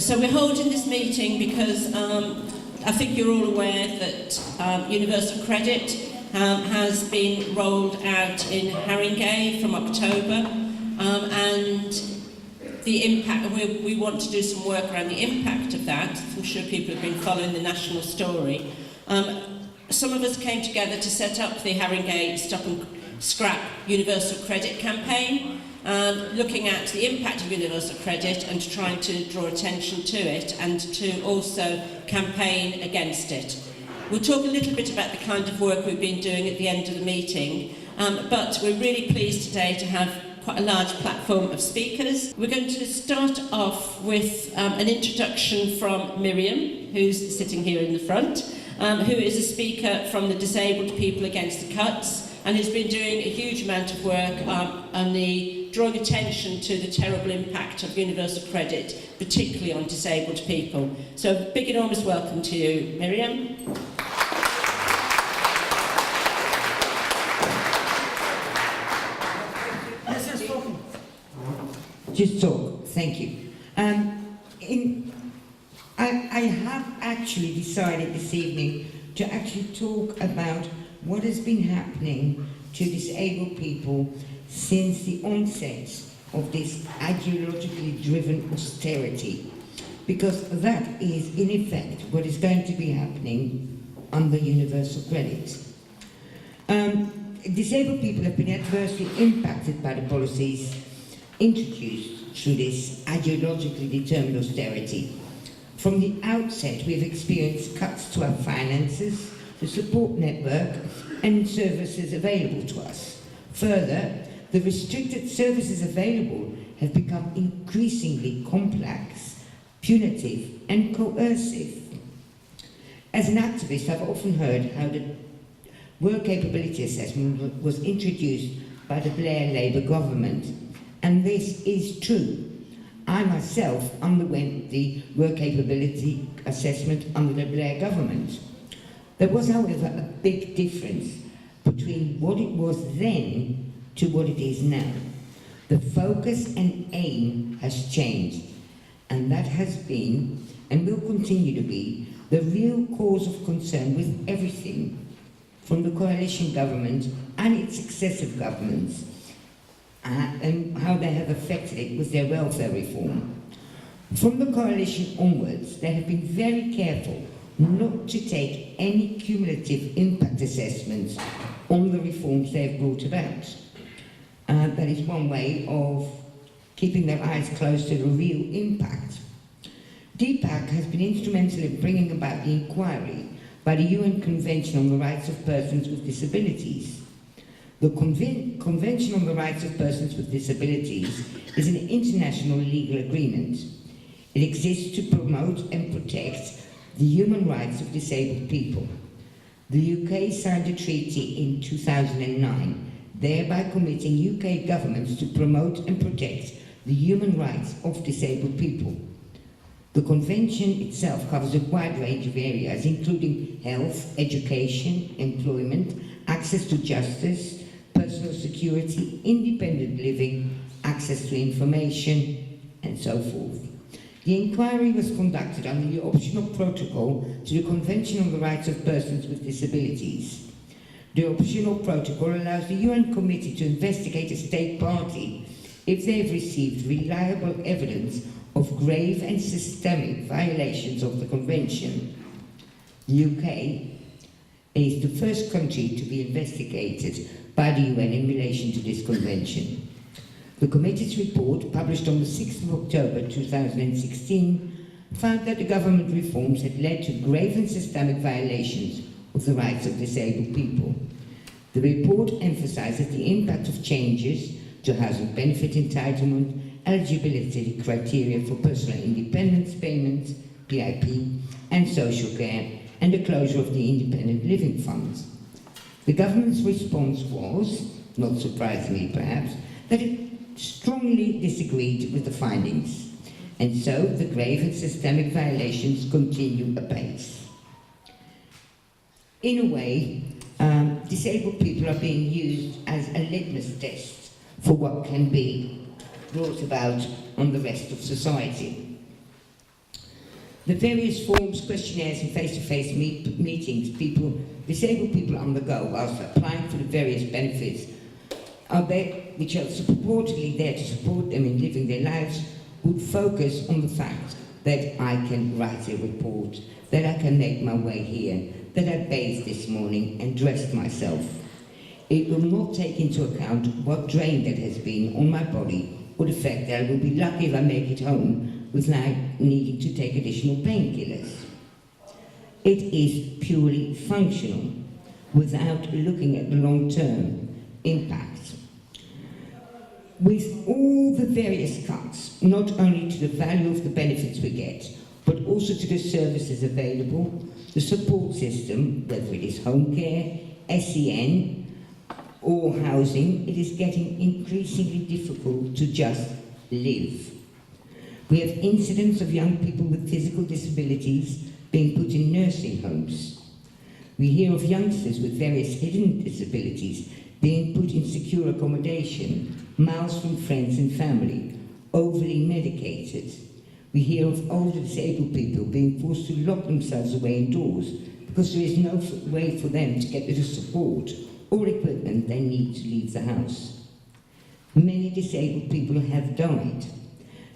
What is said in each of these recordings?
So we're holding this meeting because I think you're all aware that universal credit has been rolled out in Haringey from October, and the impact, we want to do some work around the impact of that. I'm sure people have been following the national story. Some of us came together to set up the Haringey Stop and Scrap Universal Credit campaign, looking at the impact of universal credit and trying to draw attention to it and to also campaign against it. We'll talk a little bit about the kind of work we've been doing at the end of the meeting, but we're really pleased today to have quite a large platform of speakers. We're going to start off with an introduction from Miriam, who's sitting here in the front, who is a speaker from the Disabled People Against the Cuts, and has been doing a huge amount of work on drawing attention to the terrible impact of universal credit, particularly on disabled people. So a big enormous welcome to you, Miriam. Just talk, thank you. I have actually decided this evening to actually talk about what has been happening to disabled people since the onset of this ideologically driven austerity, because that is in effect what is going to be happening under universal credit. Disabled people have been adversely impacted by the policies introduced through this ideologically determined austerity. From the outset, we've experienced cuts to our finances, the support network, and services available to us. Further, the restricted services available have become increasingly complex, punitive, and coercive. As an activist, I've often heard how the work capability assessment was introduced by the Blair Labour government. And this is true. I myself underwent the work capability assessment under the Blair government. There was, however, a big difference between what it was then to what it is now. The focus and aim has changed, and that has been, and will continue to be, the real cause of concern with everything from the coalition government and its successive governments, and how they have affected it with their welfare reform. From the coalition onwards, they have been very careful not to take any cumulative impact assessments on the reforms they have brought about. That is one way of keeping their eyes closed to the real impact. DPAC has been instrumental in bringing about the inquiry by the UN Convention on the Rights of Persons with Disabilities. The Convention on the Rights of Persons with Disabilities is an international legal agreement. It exists to promote and protect the human rights of disabled people. The UK signed a treaty in 2009, thereby committing UK governments to promote and protect the human rights of disabled people. The Convention itself covers a wide range of areas, including health, education, employment, access to justice, personal security, independent living, access to information, and so forth. The inquiry was conducted under the optional protocol to the Convention on the Rights of Persons with Disabilities. The optional protocol allows the UN Committee to investigate a state party if they have received reliable evidence of grave and systemic violations of the Convention. The UK is the first country to be investigated by the UN in relation to this convention. The committee's report, published on the 6th of October 2016, found that the government reforms had led to grave and systemic violations of the rights of disabled people. The report emphasizes the impact of changes to housing benefit entitlement, eligibility criteria for personal independence payments, PIP, and social care, and the closure of the independent living funds. The government's response was, not surprisingly perhaps, that it strongly disagreed with the findings, and so the grave and systemic violations continue apace. In a way, disabled people are being used as a litmus test for what can be brought about on the rest of society. The various forms, questionnaires and face-to-face meetings disabled people undergo whilst applying for the various benefits which are purportedly there to support them in living their lives, would focus on the fact that I can write a report, that I can make my way here, that I bathed this morning and dressed myself. It will not take into account what drain that has been on my body, or the fact that I will be lucky if I make it home without needing to take additional painkillers. It is purely functional, without looking at the long-term impact. With all the various cuts, not only to the value of the benefits we get, but also to the services available, the support system, whether it is home care, SEN, or housing, it is getting increasingly difficult to just live. We have incidents of young people with physical disabilities being put in nursing homes. We hear of youngsters with various hidden disabilities being put in secure accommodation, miles from friends and family, overly medicated. We hear of older disabled people being forced to lock themselves away indoors because there is no way for them to get the support or equipment they need to leave the house. Many disabled people have died.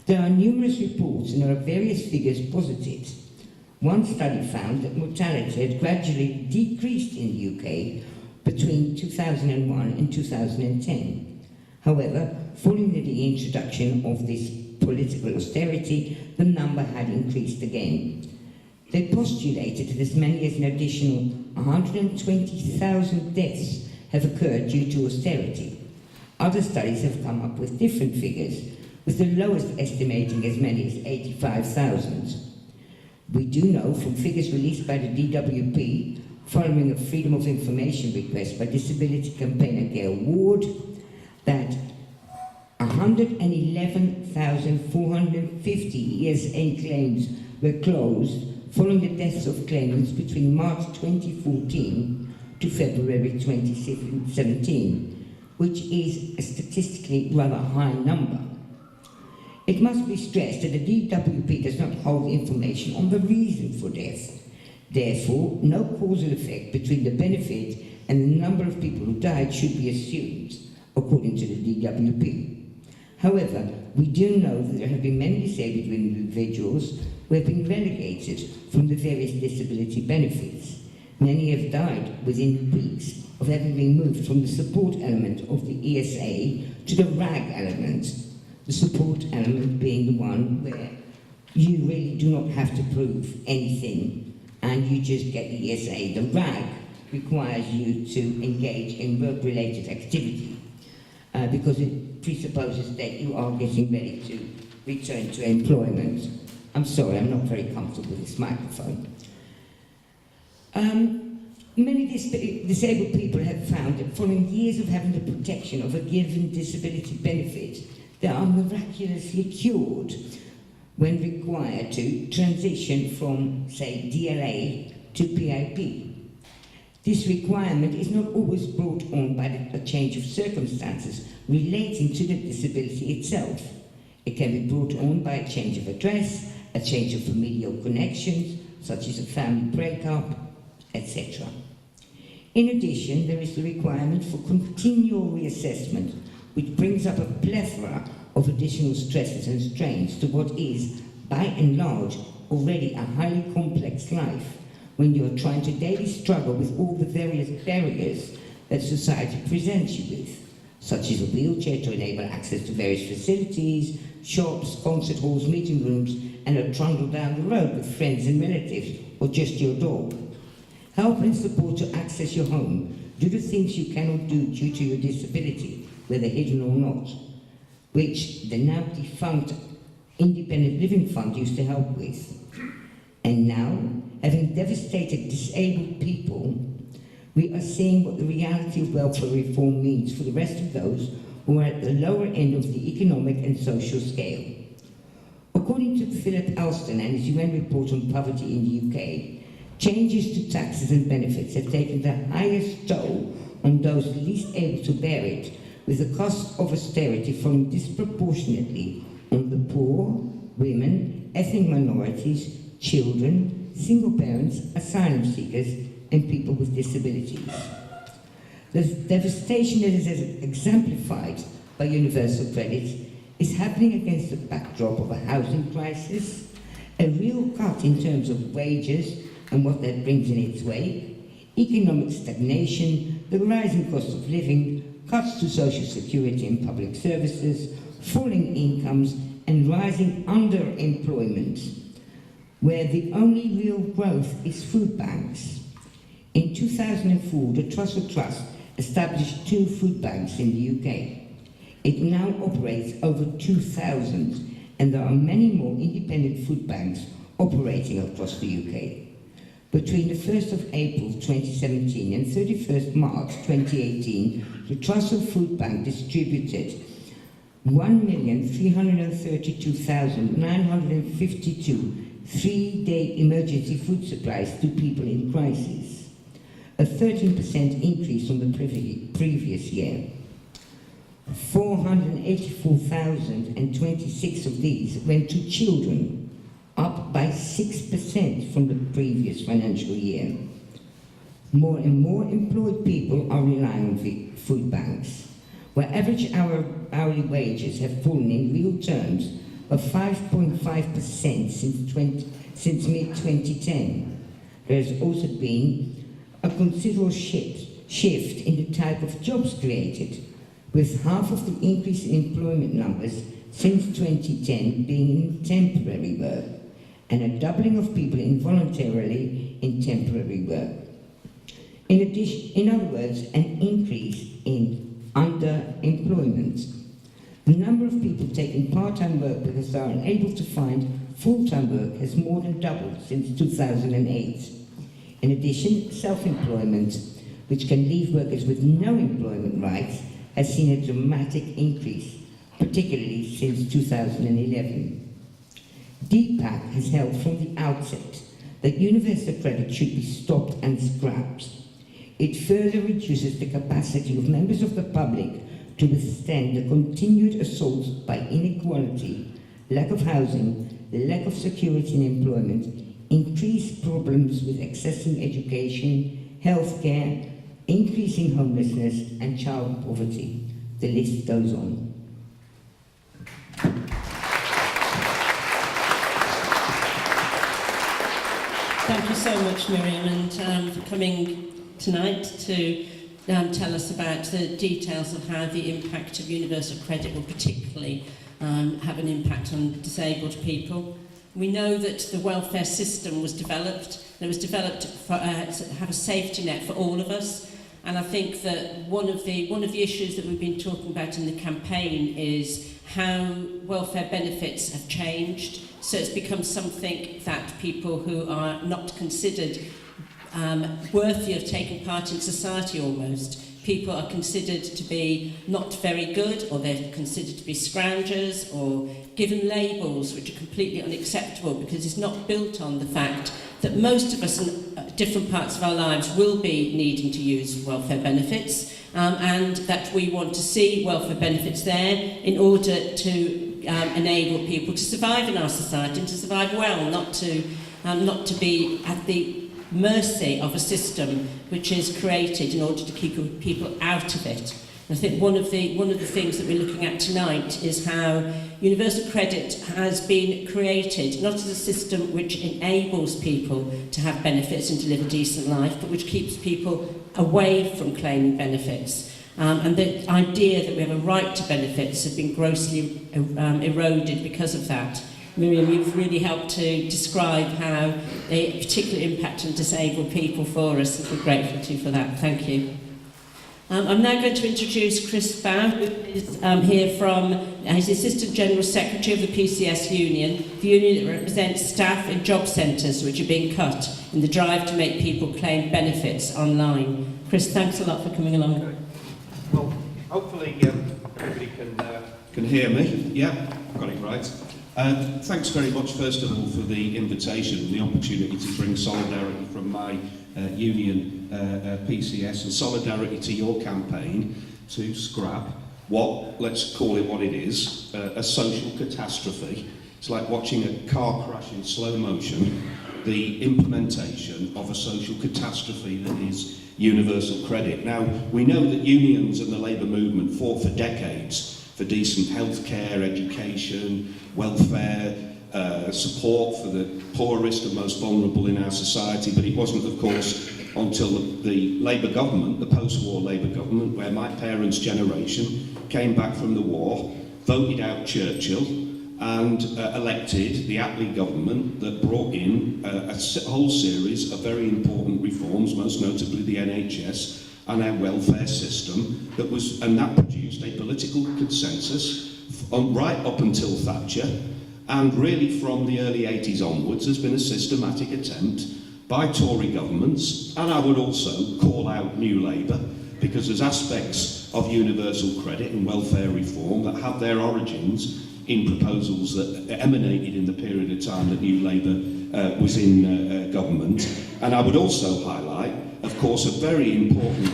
There are numerous reports and there are various figures posited. One study found that mortality had gradually decreased in the UK between 2001 and 2010. However, following the introduction of this political austerity, the number had increased again. They postulated that as many as an additional 120,000 deaths have occurred due to austerity. Other studies have come up with different figures, with the lowest estimating as many as 85,000. We do know from figures released by the DWP, following a Freedom of Information request by disability campaigner Gail Ward, that 111,450 ESN claims were closed following the deaths of claimants between March 2014 to February 2017, which is a statistically rather high number. It must be stressed that the DWP does not hold information on the reason for death. Therefore, no causal effect between the benefit and the number of people who died should be assumed, according to the DWP. However, we do know that there have been many disabled individuals who have been relegated from the various disability benefits. Many have died within weeks of having been moved from the support element of the ESA to the RAG element, the support element being the one where you really do not have to prove anything and you just get the ESA. The RAG requires you to engage in work-related activity because it presupposes that you are getting ready to return to employment. I'm sorry, I'm not very comfortable with this microphone. Many disabled people have found that following years of having the protection of a given disability benefit, they are miraculously cured when required to transition from, say, DLA to PIP. This requirement is not always brought on by a change of circumstances relating to the disability itself. It can be brought on by a change of address, a change of familial connections, such as a family breakup, etc. In addition, there is the requirement for continual reassessment, which brings up a plethora of additional stresses and strains to what is, by and large, already a highly complex life, when you are trying to daily struggle with all the various barriers that society presents you with, such as a wheelchair to enable access to various facilities, shops, concert halls, meeting rooms, and a trundle down the road with friends and relatives, or just your dog. Help and support to access your home, do the things you cannot do due to your disability, whether hidden or not, which the now defunct Independent Living Fund used to help with. And now, having devastated disabled people, we are seeing what the reality of welfare reform means for the rest of those who are at the lower end of the economic and social scale. According to Philip Alston and his UN report on poverty in the UK, changes to taxes and benefits have taken the highest toll on those least able to bear it, with the cost of austerity falling disproportionately on the poor, women, ethnic minorities, children, single parents, asylum seekers, and people with disabilities. The devastation that is exemplified by universal credit is happening against the backdrop of a housing crisis, a real cut in terms of wages and what that brings in its wake, economic stagnation, the rising cost of living, cuts to social security and public services, falling incomes, and rising underemployment, where the only real growth is food banks. In 2004, the Trussell Trust established 2 food banks in the UK. It now operates over 2,000, and there are many more independent food banks operating across the UK. Between the 1st of April 2017 and 31st March 2018, the Trussell Food Bank distributed 1,332,952 3-day emergency food supplies to people in crisis, a 13% increase from the previous year. 484,026 of these went to children, up by 6% from the previous financial year. More and more employed people are relying on the food banks, where average hourly wages have fallen in real terms of 5.5% since mid-2010. There has also been a considerable shift in the type of jobs created, with half of the increase in employment numbers since 2010 being in temporary work, and a doubling of people involuntarily in temporary work. In other words, an increase in underemployment. The number of people taking part-time work because they are unable to find full-time work has more than doubled since 2008. In addition, self-employment, which can leave workers with no employment rights, has seen a dramatic increase, particularly since 2011. DPAC has held from the outset that universal credit should be stopped and scrapped. It further reduces the capacity of members of the public to withstand the continued assaults by inequality, lack of housing, lack of security in employment, increased problems with accessing education, healthcare, increasing homelessness, and child poverty. The list goes on. Thank you so much, Miriam, and for coming tonight to tell us about the details of how the impact of universal credit will particularly have an impact on disabled people. We know that the welfare system was developed, and it was developed to have a safety net for all of us. And I think that one of the issues that we've been talking about in the campaign is how welfare benefits have changed. So it's become something that people who are not considered worthy of taking part in society almost. People are considered to be not very good, or they're considered to be scroungers, or given labels which are completely unacceptable, because it's not built on the fact that most of us in different parts of our lives will be needing to use welfare benefits, and that we want to see welfare benefits there in order to enable people to survive in our society and to survive well, not to be at the mercy of a system which is created in order to keep people out of it. And I think one of the things that we're looking at tonight is how universal credit has been created not as a system which enables people to have benefits and to live a decent life, but which keeps people away from claiming benefits. And the idea that we have a right to benefits has been grossly eroded because of that. Miriam, you've really helped to describe how they particularly impact on disabled people for us, and we're grateful to you for that. Thank you. I'm now going to introduce Chris Bow, who is here from, he's the Assistant General Secretary of the PCS Union, the union that represents staff in job centres which are being cut in the drive to make people claim benefits online. Chris, thanks a lot for coming along. Okay. Well, hopefully everybody can hear me. Yeah, got it right. Thanks very much, first of all, for the invitation and the opportunity to bring solidarity from my union, PCS, and solidarity to your campaign to scrap what, let's call it what it is, a social catastrophe It's like watching a car crash in slow motion, the implementation of a social catastrophe that is universal credit. Now, we know that unions and the labour movement fought for decades for decent healthcare, education, welfare, support for the poorest and most vulnerable in our society, but it wasn't, of course, until the Labour government, the post-war Labour government, where my parents' generation came back from the war, voted out Churchill and elected the Attlee government that brought in a whole series of very important reforms, most notably the NHS and our welfare system, and that produced a political consensus right up until Thatcher, and really from the early 80s onwards there's been a systematic attempt by Tory governments, and I would also call out New Labour, because there's aspects of universal credit and welfare reform that have their origins in proposals that emanated in the period of time that New Labour was in government. And I would also highlight, of course, a very important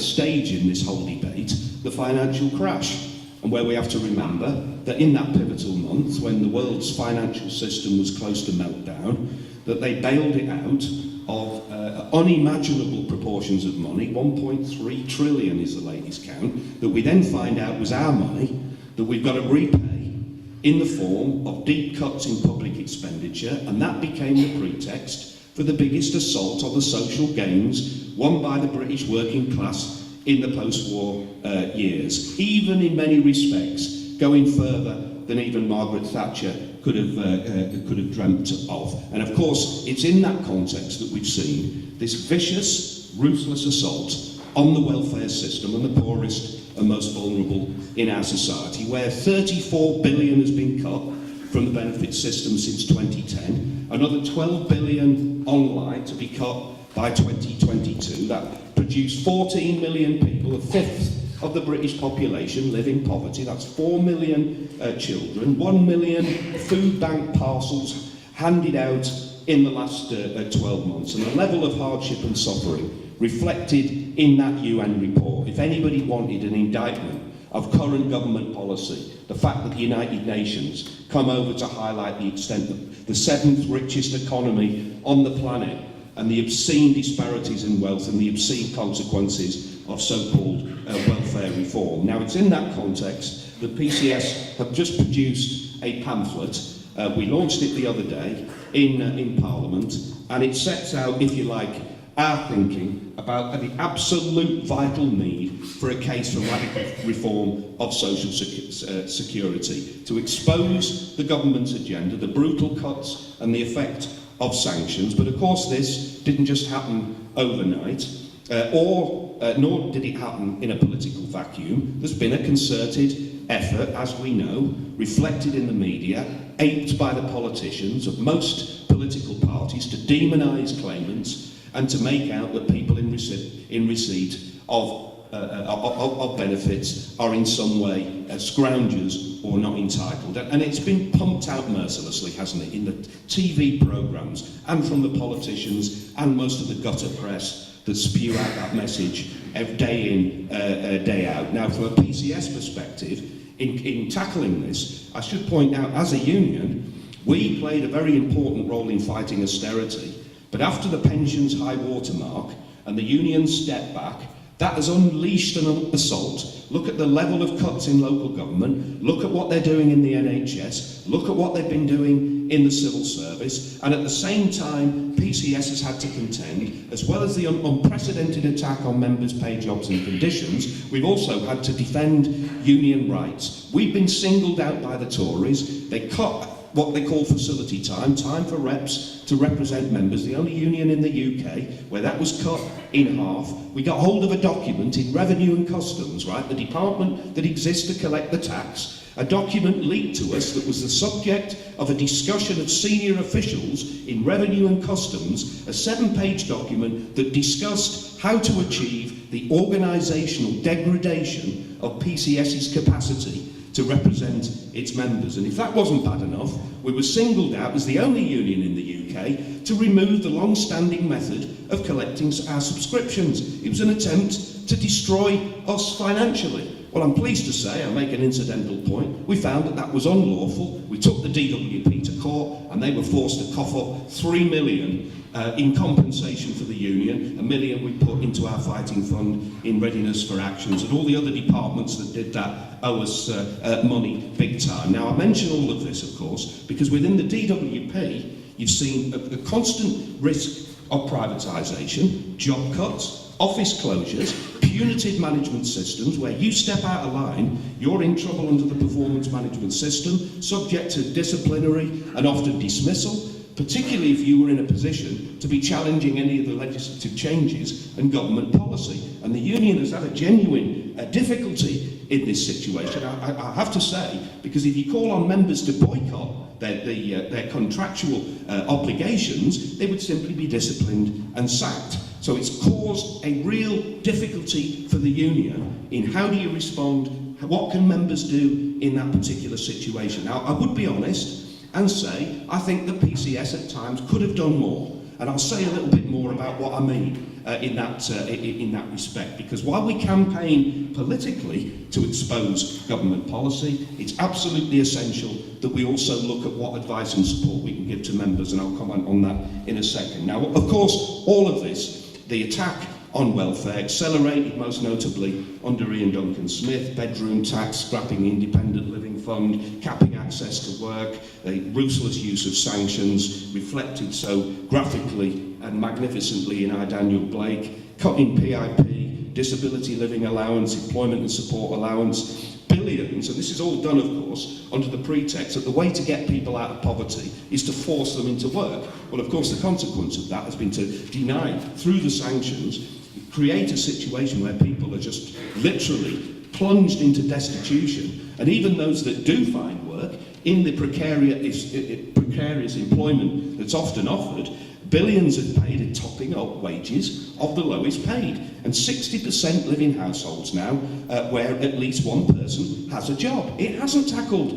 stage in this whole debate, the financial crash, and where we have to remember that in that pivotal month, when the world's financial system was close to meltdown, that they bailed it out of unimaginable proportions of money. 1.3 trillion is the latest count, that we then find out was our money, that we've got to repay in the form of deep cuts in public expenditure, and that became the pretext for the biggest assault on the social gains won by the British working class in the post-war years, even in many respects going further than even Margaret Thatcher could have dreamt of. And of course, it's in that context that we've seen this vicious, ruthless assault on the welfare system and the poorest and most vulnerable in our society, where 34 billion has been cut from the benefit system since 2010, another 12 billion online to be cut by 2022. That produced 14 million people, a fifth of the British population, live in poverty. That's 4 million children, 1 million food bank parcels handed out in the last 12 months, and the level of hardship and suffering reflected in that UN report. If anybody wanted an indictment of current government policy, the fact that the United Nations come over to highlight the extent of the 7th richest economy on the planet and the obscene disparities in wealth and the obscene consequences of so-called welfare reform. Now, it's in that context that PCS have just produced a pamphlet. We launched it the other day in Parliament, and it sets out, if you like, our thinking about the absolute vital need for a case for radical reform of social security, to expose the government's agenda, the brutal cuts and the effect of sanctions. But of course this didn't just happen overnight, nor did it happen in a political vacuum. There's been a concerted effort, as we know, reflected in the media, aped by the politicians of most political parties, to demonise claimants and to make out that people in receipt of benefits are in some way scroungers or not entitled. And it's been pumped out mercilessly, hasn't it, in the TV programmes and from the politicians and most of the gutter press that spew out that message day in, day out. Now, from a PCS perspective, in tackling this, I should point out, as a union, we played a very important role in fighting austerity. But after the pensions high watermark and the unions stepped back, that has unleashed an assault. Look at the level of cuts in local government, look at what they're doing in the NHS, look at what they've been doing in the civil service, and at the same time, PCS has had to contend, as well as the unprecedented attack on members' pay, jobs and conditions, we've also had to defend union rights. We've been singled out by the Tories. They cut what they call facility time for reps to represent members, the only union in the UK where that was cut in half. We got hold of a document in Revenue and Customs, right, the department that exists to collect the tax, a document leaked to us that was the subject of a discussion of senior officials in Revenue and Customs, a 7-page document that discussed how to achieve the organisational degradation of PCS's capacity to represent its members. And if that wasn't bad enough, we were singled out as the only union in the UK to remove the long-standing method of collecting our subscriptions. It was an attempt to destroy us financially. Well, I'm pleased to say, I'll make an incidental point, we found that that was unlawful. We took the DWP to court and they were forced to cough up $3 million in compensation for the union, $1 million we put into our fighting fund in readiness for actions, and all the other departments that did that owe us money big time. Now, I mention all of this, of course, because within the DWP, you've seen a constant risk of privatisation, job cuts, office closures, punitive management systems where you step out of line, you're in trouble under the performance management system, subject to disciplinary and often dismissal, particularly if you were in a position to be challenging any of the legislative changes and government policy. And the union has had a genuine difficulty in this situation, I have to say, because if you call on members to boycott their contractual obligations, they would simply be disciplined and sacked. So it's caused a real difficulty for the union in how do you respond, what can members do in that particular situation. Now, I would be honest and say, I think that PCS at times could have done more. And I'll say a little bit more about what I mean in that respect, because while we campaign politically to expose government policy, it's absolutely essential that we also look at what advice and support we can give to members, and I'll comment on that in a second. Now, of course, all of this, the attack on welfare accelerated most notably under Ian Duncan Smith, bedroom tax, scrapping the independent living fund, capping access to work, the ruthless use of sanctions, reflected so graphically and magnificently in I. Daniel Blake, cutting PIP, disability living allowance, employment and support allowance, billions, and this is all done, of course, under the pretext that the way to get people out of poverty is to force them into work. Well, of course, the consequence of that has been to deny, through the sanctions, create a situation where people are just literally plunged into destitution, and even those that do find work, in the precarious employment that's often offered, billions are paid in topping up wages of the lowest paid. And 60% live in households now where at least one person has a job. It hasn't tackled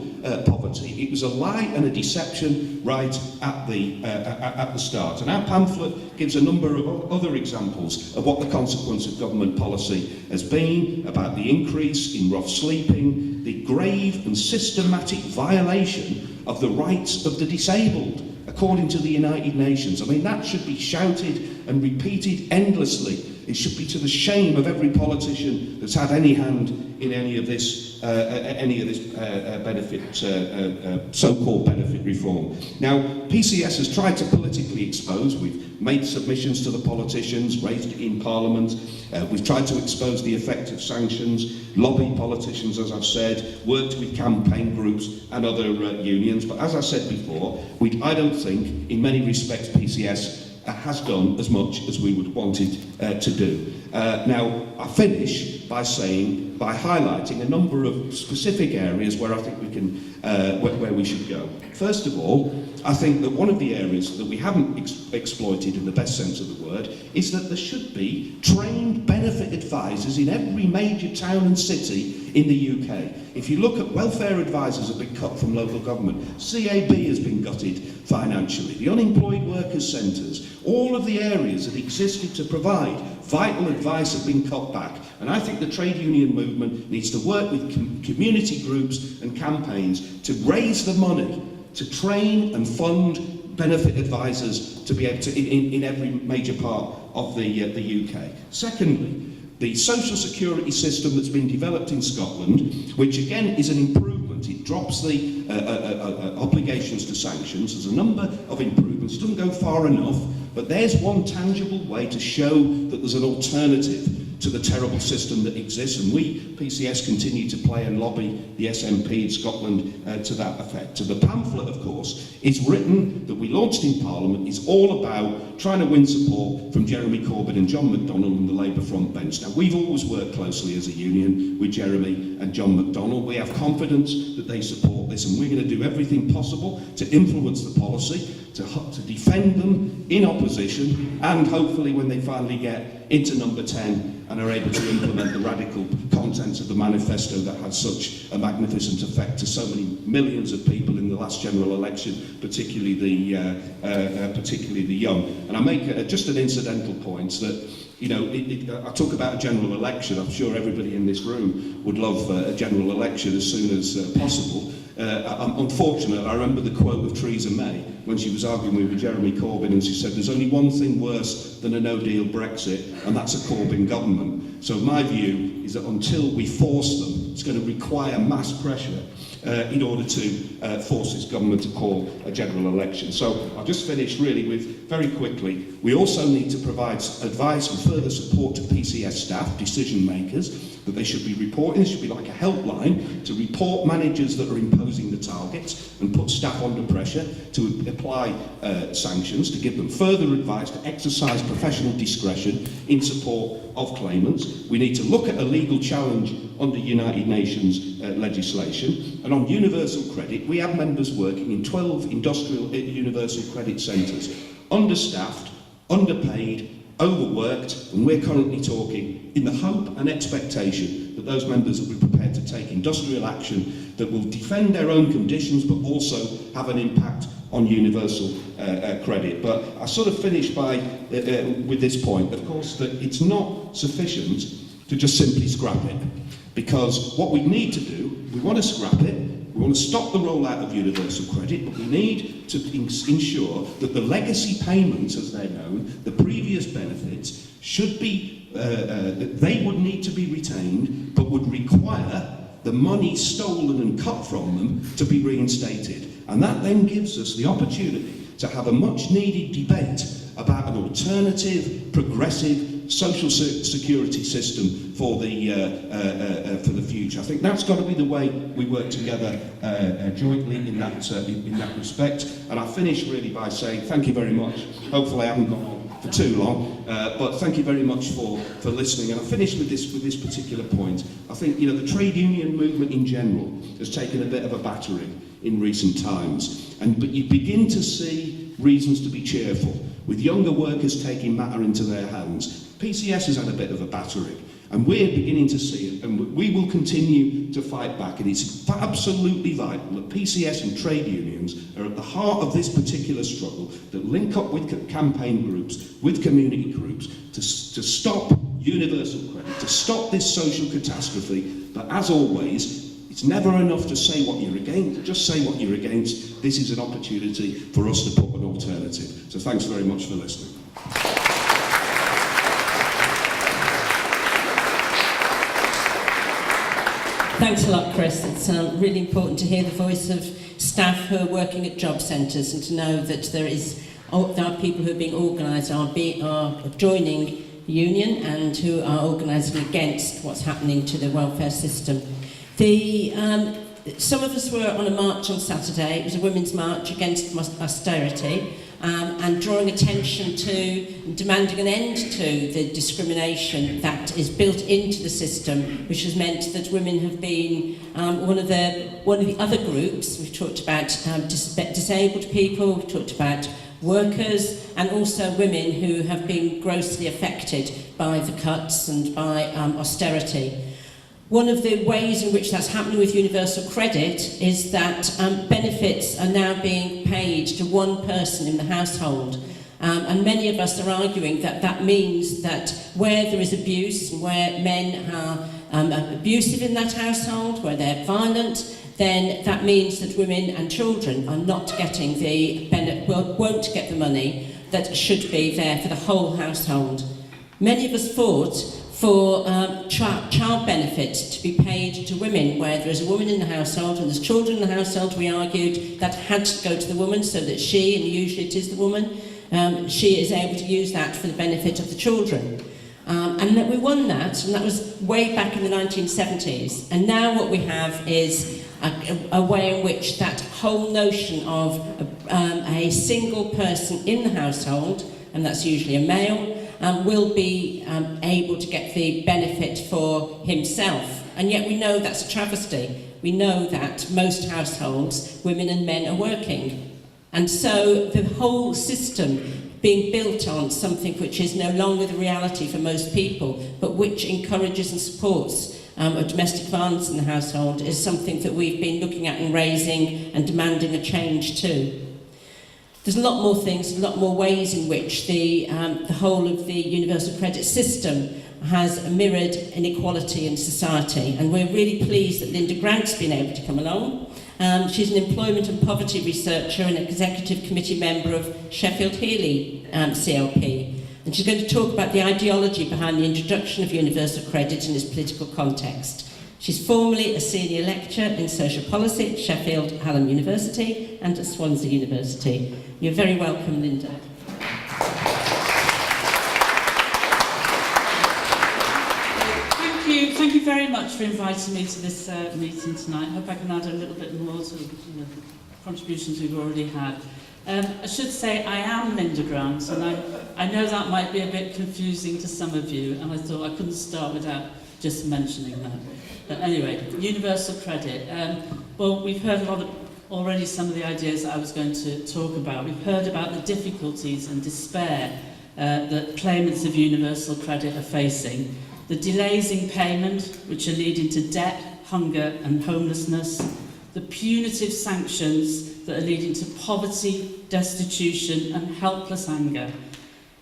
poverty. It was a lie and a deception right at the start. And our pamphlet gives a number of other examples of what the consequence of government policy has been, about the increase in rough sleeping, the grave and systematic violation of the rights of the disabled, according to the United Nations. I mean, that should be shouted and repeated endlessly. It should be to the shame of every politician that's had any hand in any of this so-called benefit reform. Now, PCS has tried to politically expose. We've made submissions to the politicians, raised it in Parliament. We've tried to expose the effect of sanctions, lobbied politicians, as I've said, worked with campaign groups and other unions. But as I said before, I don't think, in many respects, PCS has done as much as we would want it to do. Now, I finish by highlighting a number of specific areas where I think we can, where we should go. First of all, I think that one of the areas that we haven't exploited in the best sense of the word is that there should be trained benefit advisors in every major town and city in the UK. If you look at welfare advisors have been cut from local government, CAB has been gutted financially, the unemployed workers centres, all of the areas that existed to provide vital advice have been cut back. And I think the trade union movement needs to work with community groups and campaigns to raise the money to train and fund benefit advisors to be able to in every major part of the UK. Secondly, the social security system that's been developed in Scotland, which again is an improvement. It drops the obligations to sanctions. There's a number of improvements. It doesn't go far enough, but there's one tangible way to show that there's an alternative to the terrible system that exists, and we, PCS, continue to play and lobby the SNP in Scotland to that effect. So the pamphlet, of course, is written, that we launched in Parliament, is all about trying to win support from Jeremy Corbyn and John McDonnell and the Labour front bench. Now, we've always worked closely as a union with Jeremy and John McDonnell. We have confidence that they support this, and we're going to do everything possible to influence the policy. to defend them in opposition, and hopefully when they finally get into number 10 and are able to implement the radical contents of the manifesto that had such a magnificent effect to so many millions of people in the last general election, particularly the young. And I make just an incidental point that, you know, I talk about a general election. I'm sure everybody in this room would love a general election as soon as possible. I'm unfortunate, I remember the quote of Theresa May when she was arguing with Jeremy Corbyn, and she said there's only one thing worse than a no-deal Brexit, and that's a Corbyn government. So my view is that until we force them, it's going to require mass pressure in order to force this government to call a general election. So I'll just finish really with, very quickly, we also need to provide advice and further support to PCS staff, decision makers, that they should be reporting. There should be like a helpline to report managers that are imposing the targets and put staff under pressure to apply sanctions, to give them further advice, to exercise professional discretion in support of claimants. We need to look at a legal challenge under United Nations legislation. And on universal credit, we have members working in 12 industrial universal credit centres, understaffed, underpaid, overworked, and we're currently talking in the hope and expectation that those members will be prepared to take industrial action that will defend their own conditions but also have an impact on universal credit. But I sort of finish by with this point, of course, that it's not sufficient to just simply scrap it, because what we need to do, we want to scrap it, we want to stop the rollout of universal credit, but we need to ensure that the legacy payments, as they're known, the previous benefits, should be, they would need to be retained, but would require the money stolen and cut from them to be reinstated. And that then gives us the opportunity to have a much needed debate about an alternative, progressive, social security system for the future. I think that's got to be the way we work together jointly in that respect. And I finish really by saying thank you very much. Hopefully I haven't gone on for too long, but thank you very much for listening. And I finish with this particular point. I think, you know, the trade union movement in general has taken a bit of a battering in recent times, but you begin to see reasons to be cheerful, with younger workers taking matter into their hands. PCS has had a bit of a battering, and we're beginning to see it, and we will continue to fight back. And it's absolutely vital that PCS and trade unions are at the heart of this particular struggle, that link up with campaign groups, with community groups, to stop universal credit, to stop this social catastrophe. But as always, it's never enough to say what you're against, just say what you're against. This is an opportunity for us to put an alternative. So thanks very much for listening. Thanks a lot, Chris. It's really important to hear the voice of staff who are working at job centres, and to know that there are people who are being organised, are joining the union, and who are organising against what's happening to the welfare system. Some of us were on a march on Saturday. It was a women's march against austerity, and drawing attention to and demanding an end to the discrimination that is built into the system, which has meant that women have been one of the other groups. We've talked about disabled people, we've talked about workers, and also women who have been grossly affected by the cuts and by austerity. One of the ways in which that's happening with universal credit is that benefits are now being paid to one person in the household. And many of us are arguing that that means that where there is abuse, and where men are abusive in that household, where they're violent, then that means that women and children are not getting won't get the money that should be there for the whole household. Many of us fought for child benefit to be paid to women, where there is a woman in the household and there's children in the household. We argued that had to go to the woman, so that she, and usually it is the woman, she is able to use that for the benefit of the children. And that we won that, and that was way back in the 1970s. And now what we have is a way in which that whole notion of a single person in the household, and that's usually a male, will be able to get the benefit for himself. And yet we know that's a travesty. We know that most households, women and men are working. And so the whole system being built on something which is no longer the reality for most people, but which encourages and supports domestic violence in the household is something that we've been looking at and raising and demanding a change to. There's a lot more things, a lot more ways in which the whole of the universal credit system has mirrored inequality in society, and we're really pleased that Linda Grant's been able to come along. She's an employment and poverty researcher and executive committee member of Sheffield Heeley CLP, and she's going to talk about the ideology behind the introduction of universal credit in its political context. She's formerly a senior lecturer in social policy at Sheffield Hallam University and at Swansea University. You're very welcome, Linda. Thank you very much for inviting me to this meeting tonight. I hope I can add a little bit more to the contributions we've already had. I should say I am Linda Grant, and I know that might be a bit confusing to some of you, and I thought I couldn't start without just mentioning that. But anyway, universal credit. Well, we've heard a lot of already some of the ideas that I was going to talk about. We've heard about the difficulties and despair that claimants of universal credit are facing, the delays in payment which are leading to debt, hunger and homelessness, the punitive sanctions that are leading to poverty, destitution and helpless anger,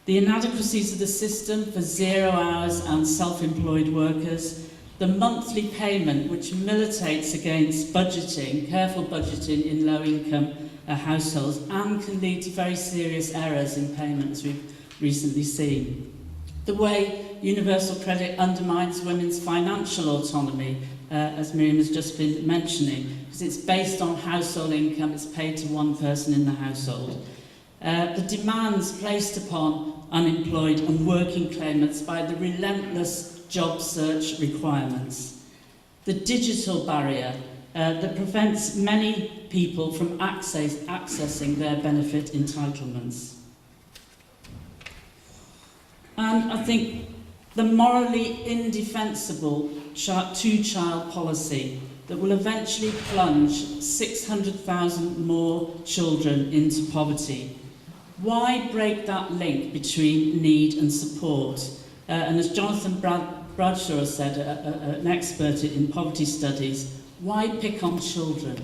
the inadequacies of the system for 0 hours and self-employed workers, the monthly payment which militates against budgeting, careful budgeting in low-income households and can lead to very serious errors in payments we've recently seen. The way universal credit undermines women's financial autonomy, as Miriam has just been mentioning, because it's based on household income, it's paid to one person in the household. The demands placed upon unemployed and working claimants by the relentless job search requirements. The digital barrier that prevents many people from accessing their benefit entitlements. And I think the morally indefensible two-child policy that will eventually plunge 600,000 more children into poverty. Why break that link between need and support? And as Jonathan Bradshaw said, an expert in poverty studies, why pick on children?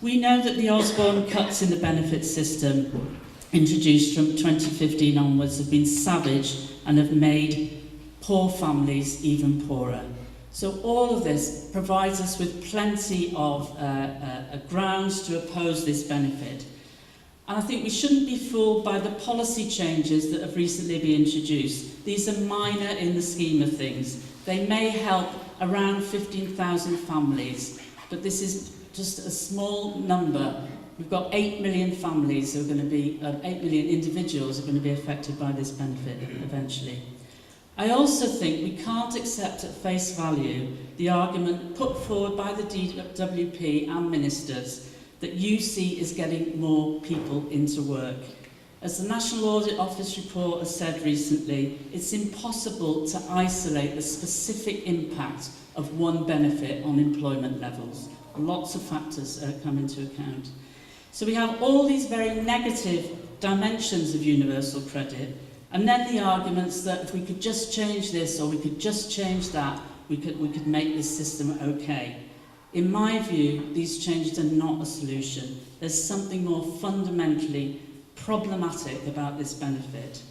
We know that the Osborne cuts in the benefit system introduced from 2015 onwards have been savage and have made poor families even poorer. So all of this provides us with plenty of grounds to oppose this benefit. And I think we shouldn't be fooled by the policy changes that have recently been introduced. These are minor in the scheme of things. They may help around 15,000 families, but this is just a small number. We've got 8 million families who are going to be, 8 million individuals who are going to be affected by this benefit eventually. I also think we can't accept at face value the argument put forward by the DWP and ministers that UC is getting more people into work. As the National Audit Office report has said recently, it's impossible to isolate the specific impact of one benefit on employment levels. Lots of factors come into account. So we have all these very negative dimensions of universal credit, and then the arguments that if we could just change this or we could just change that, we could make this system okay. In my view, these changes are not a solution. There's something more fundamentally problematic about this benefit,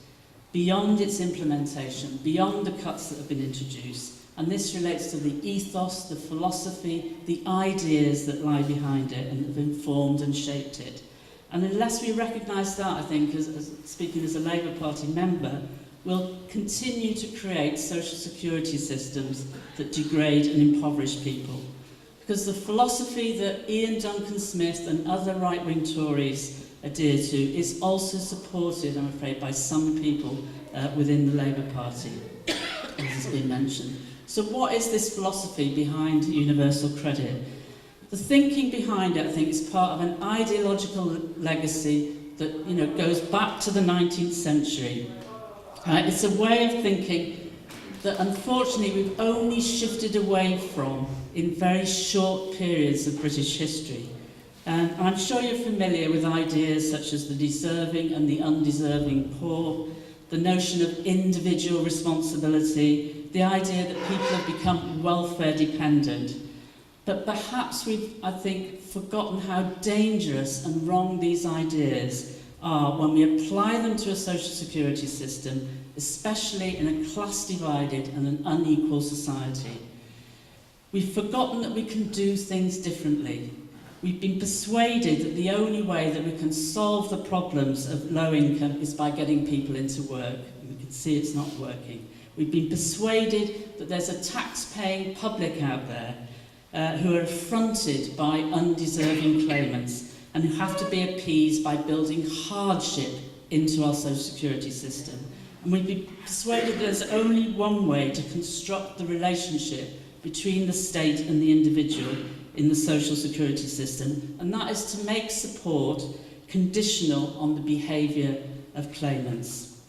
beyond its implementation, beyond the cuts that have been introduced. And this relates to the ethos, the philosophy, the ideas that lie behind it and have informed and shaped it. And unless we recognise that, I think, as speaking as a Labour Party member, we'll continue to create social security systems that degrade and impoverish people. Because the philosophy that Ian Duncan Smith and other right-wing Tories adhere to is also supported, I'm afraid, by some people within the Labour Party, as has been mentioned. So what is this philosophy behind universal credit? The thinking behind it, I think, is part of an ideological legacy that goes back to the 19th century. It's a way of thinking that unfortunately we've only shifted away from in very short periods of British history. And I'm sure you're familiar with ideas such as the deserving and the undeserving poor, the notion of individual responsibility, the idea that people have become welfare dependent. But perhaps we've, I think, forgotten how dangerous and wrong these ideas are when we apply them to a social security system, especially in a class-divided and an unequal society. We've forgotten that we can do things differently. We've been persuaded that the only way that we can solve the problems of low income is by getting people into work. We can see it's not working. We've been persuaded that there's a tax-paying public out there who are affronted by undeserving claimants and who have to be appeased by building hardship into our social security system. And we've been persuaded there's only one way to construct the relationship between the state and the individual in the social security system, and that is to make support conditional on the behaviour of claimants.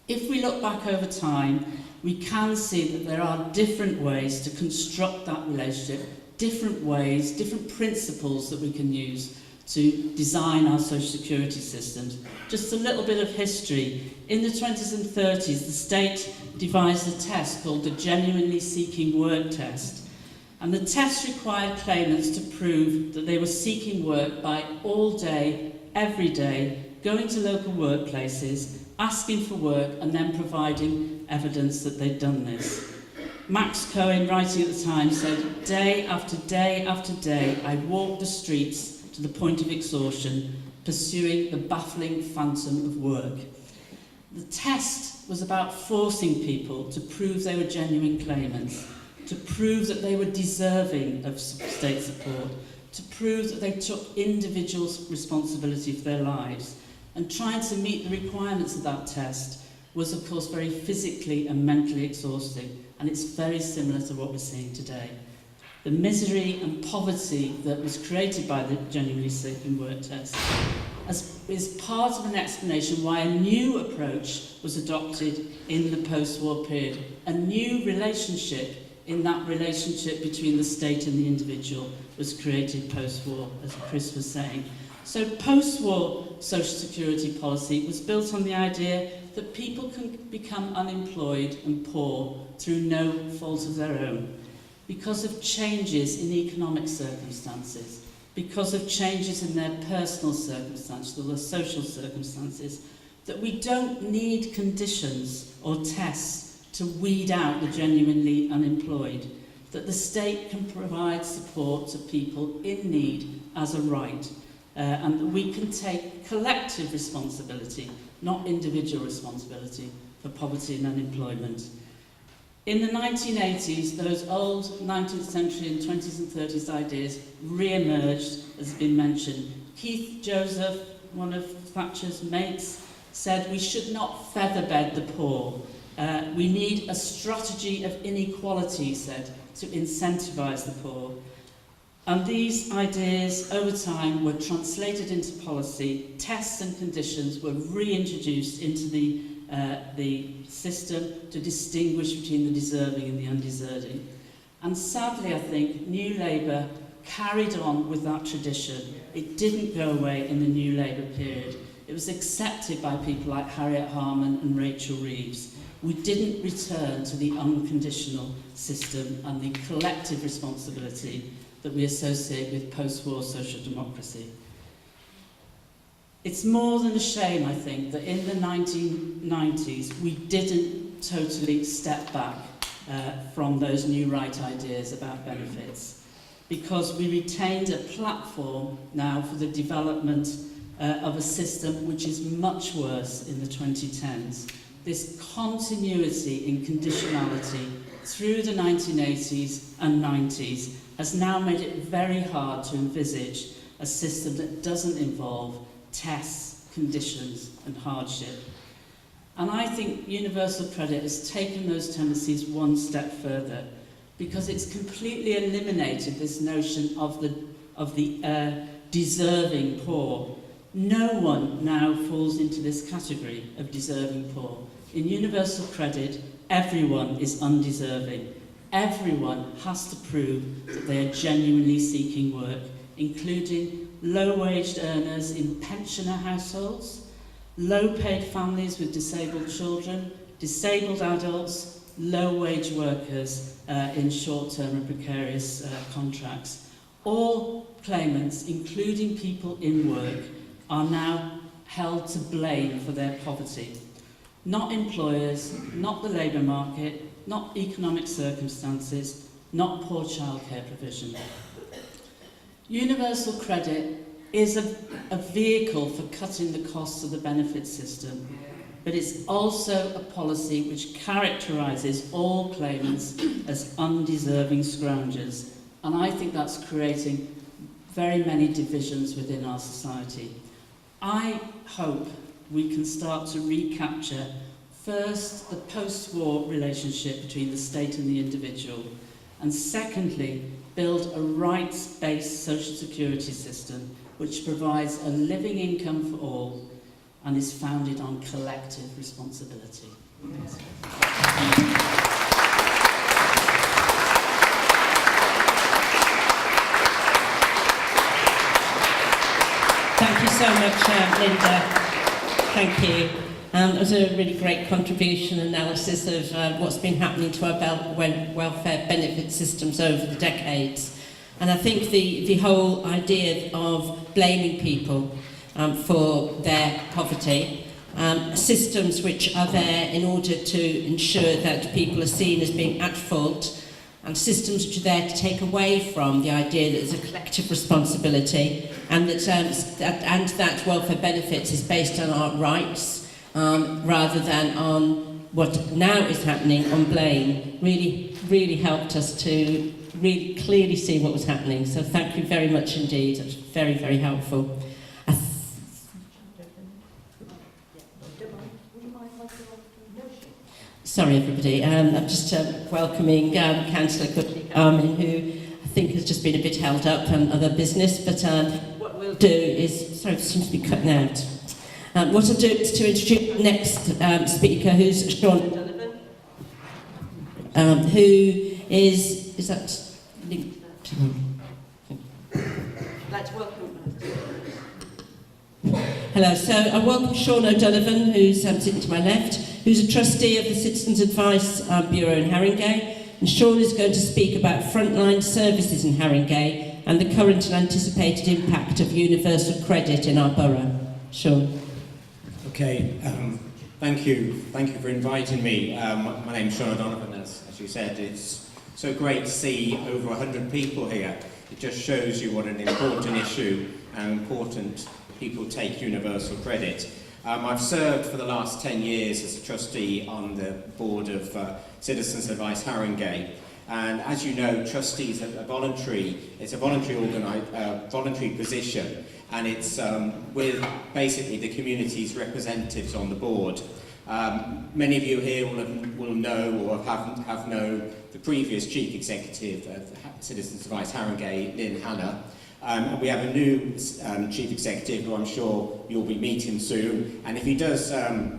If we look back over time, we can see that there are different ways to construct that relationship, different ways, different principles that we can use to design our social security systems. Just a little bit of history. In the 20s and 30s, the state devised a test called the Genuinely Seeking Work test. And the test required claimants to prove that they were seeking work by all day, every day, going to local workplaces, asking for work, and then providing evidence that they'd done this. Max Cohen, writing at the time, said, "Day after day after day, I walked the streets to the point of exhaustion, pursuing the baffling phantom of work." The test was about forcing people to prove they were genuine claimants, to prove that they were deserving of state support, to prove that they took individual responsibility for their lives. And trying to meet the requirements of that test was, of course, very physically and mentally exhausting, and it's very similar to what we're seeing today. The misery and poverty that was created by the Genuinely Seeking Work test is part of an explanation why a new approach was adopted in the post-war period, a new relationship in that relationship between the state and the individual was created post-war, as Chris was saying. So post-war social security policy was built on the idea that people can become unemployed and poor through no fault of their own, because of changes in economic circumstances, because of changes in their personal circumstances or their social circumstances, that we don't need conditions or tests to weed out the genuinely unemployed, that the state can provide support to people in need as a right, and that we can take collective responsibility, not individual responsibility, for poverty and unemployment. In the 1980s, those old 19th century and 20s and 30s ideas re-emerged, as has been mentioned. Keith Joseph, one of Thatcher's mates, said we should not featherbed the poor. We need a strategy of inequality, he said, to incentivise the poor. And these ideas, over time, were translated into policy. Tests and conditions were reintroduced into the system to distinguish between the deserving and the undeserving. And sadly, I think, New Labour carried on with that tradition. It didn't go away in the New Labour period. It was accepted by people like Harriet Harman and Rachel Reeves. We didn't return to the unconditional system and the collective responsibility that we associate with post-war social democracy. It's more than a shame, I think, that in the 1990s we didn't totally step back from those new right ideas about benefits, because we retained a platform now for the development of a system which is much worse in the 2010s. This continuity in conditionality through the 1980s and 90s has now made it very hard to envisage a system that doesn't involve tests, conditions and hardship. And I think universal credit has taken those tendencies one step further, because it's completely eliminated this notion of the deserving poor. No one now falls into this category of deserving poor. In universal credit, everyone is undeserving. Everyone has to prove that they are genuinely seeking work, including low-wage earners in pensioner households, low-paid families with disabled children, disabled adults, low-wage workers in short-term and precarious contracts. All claimants, including people in work, are now held to blame for their poverty. Not employers, not the labour market, not economic circumstances, not poor childcare provision. Universal credit is a vehicle for cutting the costs of the benefit system, but it's also a policy which characterises all claimants as undeserving scroungers, and I think that's creating very many divisions within our society. I hope we can start to recapture, first, the post-war relationship between the state and the individual, and secondly, build a rights-based social security system which provides a living income for all and is founded on collective responsibility. Thank you so much, Linda. Thank you. It was a really great contribution analysis of what's been happening to our welfare benefit systems over the decades. And I think the whole idea of blaming people for their poverty, systems which are there in order to ensure that people are seen as being at fault, and systems which are there to take away from the idea that there's a collective responsibility and that welfare benefits is based on our rights rather than on what now is happening on blame, really helped us to really clearly see what was happening. So thank you very much indeed. It was very, very helpful. Sorry, everybody. I'm just welcoming Councillor Armin, who I think has just been a bit held up on other business. But what we'll do is, sorry, it seems to be cutting out. What I'll do is to introduce the next speaker, who's Sean O'Donovan, who is that linked? Let's welcome. Hello, so I welcome Sean O'Donovan, who's sitting to my left, who's a trustee of the Citizens Advice Bureau in Haringey. And Sean is going to speak about frontline services in Haringey and the current and anticipated impact of universal credit in our borough. Sean. Okay, thank you for inviting me. My name's Sean O'Donovan, as you said. It's so great to see over 100 people here. It just shows you what an important issue and important people take universal credit. I've served for the last 10 years as a trustee on the board of Citizens Advice Haringey. And as you know, trustees are voluntary position, and it's with basically the community's representatives on the board. Many of you here will know or have known the previous chief executive of Citizens Advice Haringey, Lynn Hanna. And we have a new chief executive who I'm sure you'll be meeting soon. And if he does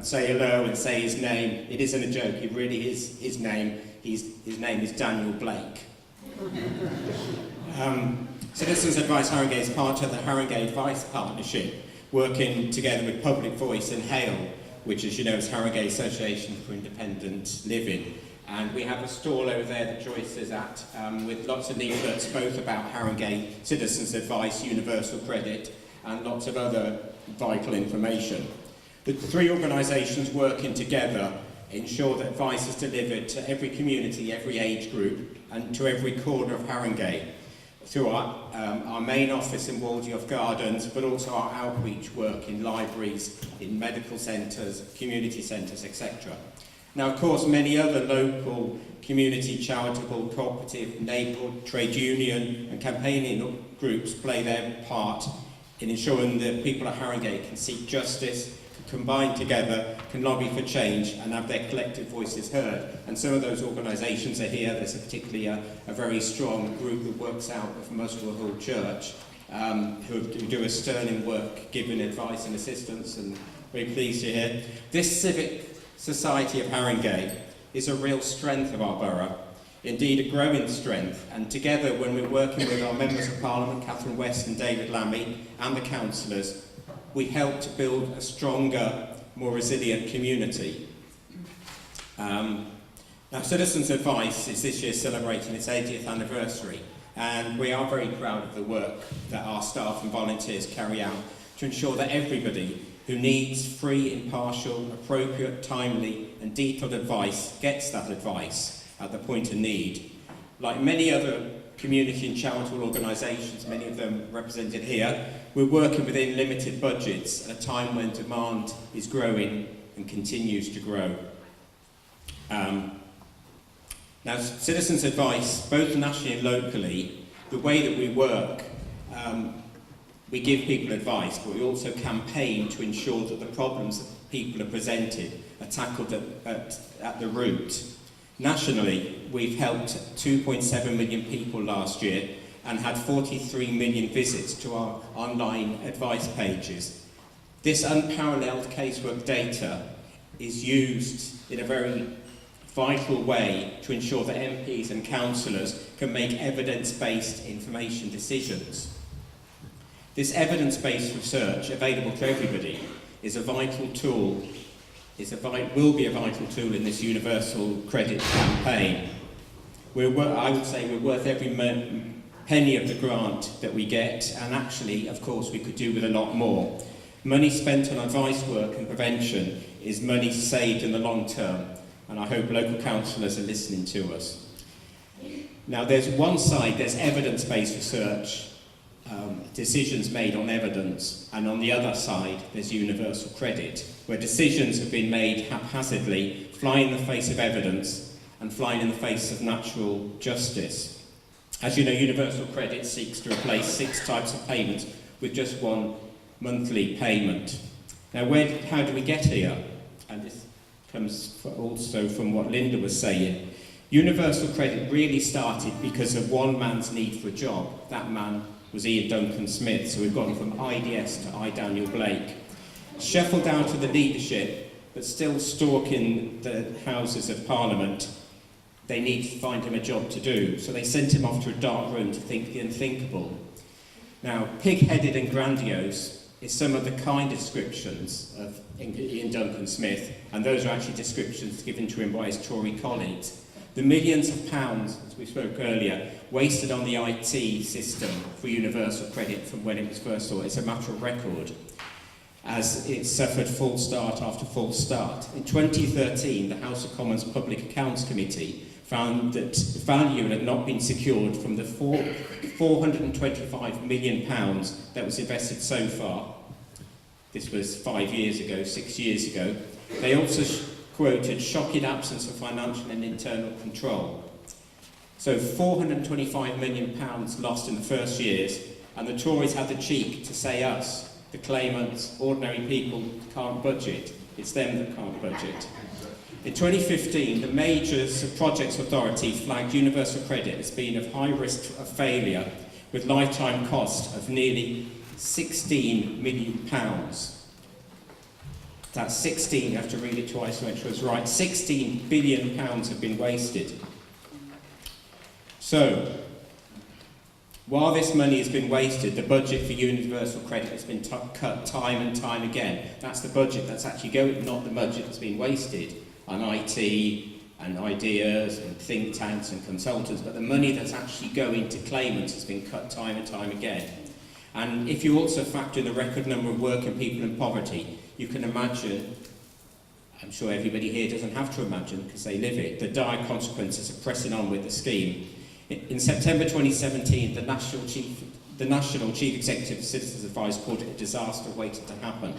say hello and say his name, it isn't a joke, it really is his name. His name is Daniel Blake. Citizens Advice Haringey is part of the Haringey Advice Partnership, working together with Public Voice and HALE, which, as you know, is Haringey Association for Independent Living. And we have a stall over there that Joyce is at, with lots of leaflets, both about Haringey Citizens Advice, Universal Credit, and lots of other vital information. The three organisations working together ensure that advice is delivered to every community, every age group, and to every corner of Haringey, through our main office in Waldioff Gardens, but also our outreach work in libraries, in medical centres, community centres, etc. Now, of course, many other local community, charitable, cooperative, neighbourhood, trade union and campaigning groups play their part in ensuring that people of Haringey can seek justice, can combine together, can lobby for change and have their collective voices heard. And some of those organisations are here. There's particularly a very strong group that works out of Muswell Hall Church, who do a sterling work, giving advice and assistance, and very pleased you're here. This civic society of Haringey is a real strength of our borough. indeed a growing strength, and together when we're working with our Members of Parliament, Catherine West and David Lammy, and the councillors, we help to build a stronger, more resilient community. Now, Citizens Advice is this year celebrating its 80th anniversary, and we are very proud of the work that our staff and volunteers carry out to ensure that everybody who needs free, impartial, appropriate, timely and detailed advice gets that advice at the point of need. Like many other community and charitable organisations, many of them represented here, we're working within limited budgets at a time when demand is growing and continues to grow. Now, Citizens Advice, both nationally and locally, the way that we work, we give people advice, but we also campaign to ensure that the problems that people are presented are tackled at the root. Nationally, we've helped 2.7 million people last year and had 43 million visits to our online advice pages. This unparalleled casework data is used in a very vital way to ensure that MPs and councillors can make evidence-based information decisions. This evidence-based research, available to everybody, is a vital tool, will be a vital tool in this universal credit campaign. I would say we're worth every penny of the grant that we get, and actually, of course, we could do with a lot more. Money spent on advice work and prevention is money saved in the long term, and I hope local councillors are listening to us. Now, there's one side, there's evidence-based research, decisions made on evidence, and on the other side, there's universal credit, where decisions have been made haphazardly, flying in the face of evidence and flying in the face of natural justice. As you know, universal credit seeks to replace 6 types of payments with just one monthly payment. Now, how do we get here? And this comes also from what Linda was saying. Universal credit really started because of one man's need for a job. That man was Ian Duncan Smith, so we've gone from IDS to I. Daniel Blake. Shuffled down to the leadership, but still stalking the Houses of Parliament, they need to find him a job to do, so they sent him off to a dark room to think the unthinkable. Now, pig-headed and grandiose is some of the kind descriptions of Ian Duncan Smith, and those are actually descriptions given to him by his Tory colleagues. The millions of pounds, as we spoke earlier, wasted on the IT system for universal credit from when it was first thought, it's a matter of record, as it suffered false start after false start. In 2013, the House of Commons Public Accounts Committee found that value had not been secured from the £425 million that was invested so far. This was 5 years ago, 6 years ago. They also quoted shocking absence of financial and internal control. So £425 million lost in the first years, and the Tories had the cheek to say us, the claimants, ordinary people, can't budget. It's them that can't budget. In 2015, the Majors Projects Authority flagged universal credit as being of high risk of failure, with lifetime cost of nearly £16 million. That's 16, you have to read it twice to make sure it's right. £16 billion have been wasted. So, while this money has been wasted, the budget for universal credit has been cut time and time again. That's the budget that's actually going, not the budget that's been wasted on IT and ideas and think tanks and consultants, but the money that's actually going to claimants has been cut time and time again. And if you also factor in the record number of working people in poverty, you can imagine, I'm sure everybody here doesn't have to imagine because they live it, the dire consequences of pressing on with the scheme. In September 2017, the National Chief Executive of Citizens Advice called it a disaster waiting to happen.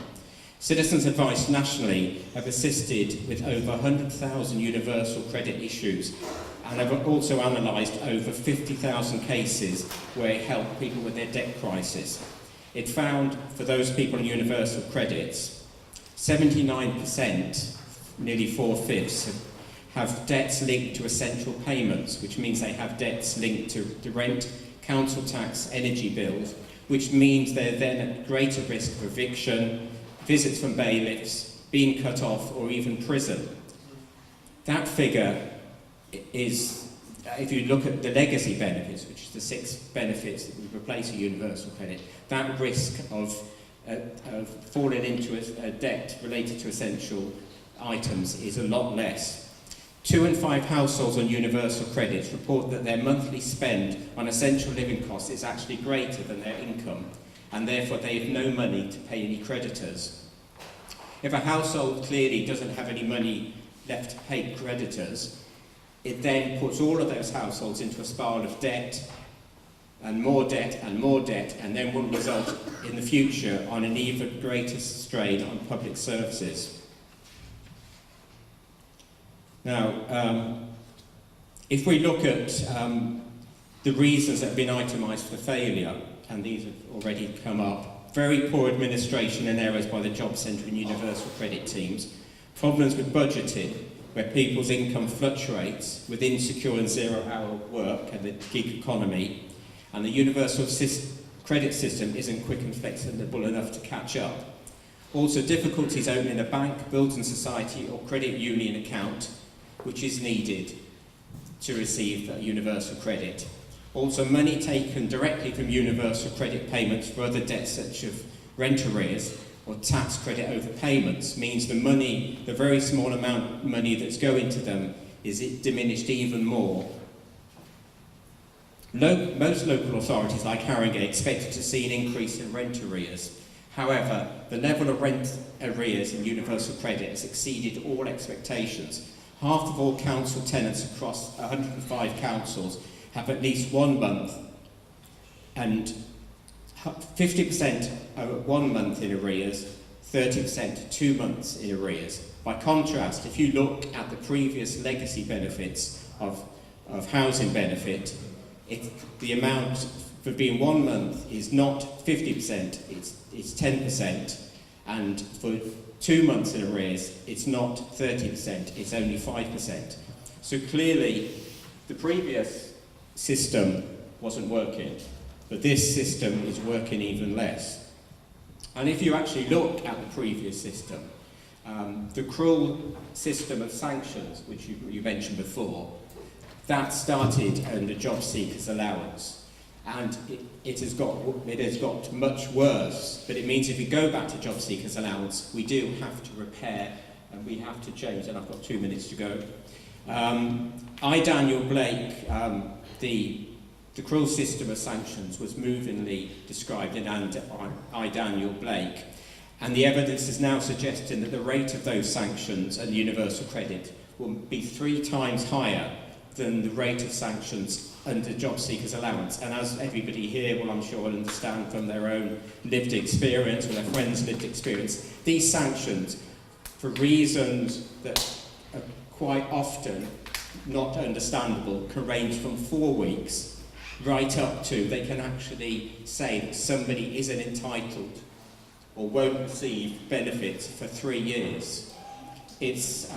Citizens Advice nationally have assisted with over 100,000 universal credit issues and have also analysed over 50,000 cases where it helped people with their debt crisis. It found, for those people on universal credits, 79%, nearly 4/5, have debts linked to essential payments, which means they have debts linked to the rent, council tax, energy bills, which means they're then at greater risk of eviction, visits from bailiffs, being cut off, or even prison. That figure is if you look at the legacy benefits, which is the 6 benefits that would replace a universal credit, that risk of falling into a debt related to essential items is a lot less. 2 in 5 households on universal credits report that their monthly spend on essential living costs is actually greater than their income, and therefore they have no money to pay any creditors. If a household clearly doesn't have any money left to pay creditors, it then puts all of those households into a spiral of debt, and more debt, and more debt, and then will result in the future on an even greater strain on public services. Now, if we look at the reasons that have been itemised for failure, and these have already come up: very poor administration and errors by the Job Centre and Universal Credit teams, problems with budgeting, where people's income fluctuates with insecure and zero-hour work and the gig economy, and the universal credit system isn't quick and flexible enough to catch up. Also, difficulties opening a bank, building society or credit union account, which is needed to receive universal credit. Also, money taken directly from universal credit payments for other debts such as rent arrears or tax credit overpayments means the very small amount of money that's going to them is diminished even more. Most local authorities like Haringey expected to see an increase in rent arrears. However, the level of rent arrears in universal credit has exceeded all expectations. Half of all council tenants across 105 councils have at least 1 month, and 50% are 1 month in arrears, 30% 2 months in arrears. By contrast, if you look at the previous legacy benefits of housing benefit, the amount for being 1 month is not 50%, it's 10%, and for 2 months in arrears, it's not 30%, it's only 5%. So clearly, the previous system wasn't working, but this system is working even less. And if you actually look at the previous system, the cruel system of sanctions, which you mentioned before, that started under job seekers allowance, and it has got much worse. But it means if we go back to job seekers allowance, we do have to repair and we have to change. And I've got 2 minutes to go. Daniel Blake, the cruel system of sanctions was movingly described in Daniel Blake, and the evidence is now suggesting that the rate of those sanctions and universal credit will be 3 times higher than the rate of sanctions under job seekers allowance. And as everybody here will, I'm sure, will understand from their own lived experience or their friends' lived experience, these sanctions, for reasons that are quite often not understandable, can range from 4 weeks right up to, they can actually say that somebody isn't entitled or won't receive benefits for 3 years. It's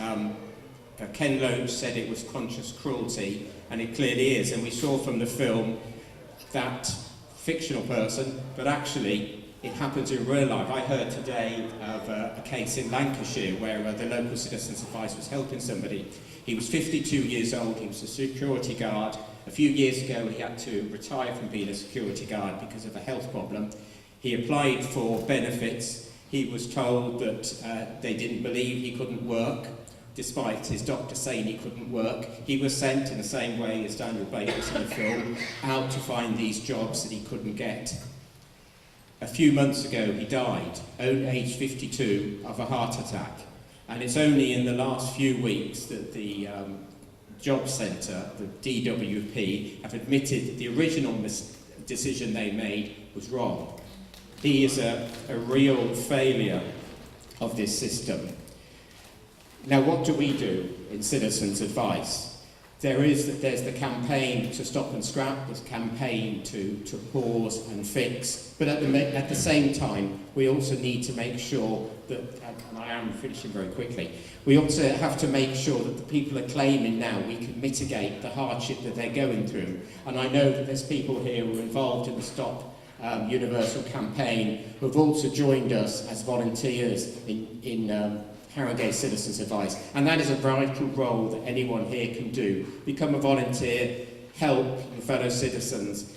Ken Loach said it was conscious cruelty, and it clearly is. And we saw from the film that fictional person, but actually it happens in real life. I heard today of a case in Lancashire where the local citizens' advice was helping somebody. He was 52 years old, he was a security guard. A few years ago he had to retire from being a security guard because of a health problem. He applied for benefits. He was told that they didn't believe he couldn't work, despite his doctor saying he couldn't work. He was sent, in the same way as Daniel Blake was in the film, out to find these jobs that he couldn't get. A few months ago he died, aged 52, of a heart attack. And it's only in the last few weeks that the Job Centre, the DWP, have admitted that the original decision they made was wrong. He is a real failure of this system. Now, what do we do in Citizens' Advice? There's the campaign to stop and scrap, there's a campaign to pause and fix, but at the same time, we also need to make sure that, and I am finishing very quickly, we also have to make sure that the people are claiming now we can mitigate the hardship that they're going through. And I know that there's people here who are involved in the Stop Universal campaign who have also joined us as volunteers in Haringey Citizens Advice, and that is a vital role that anyone here can do. Become a volunteer, help your fellow citizens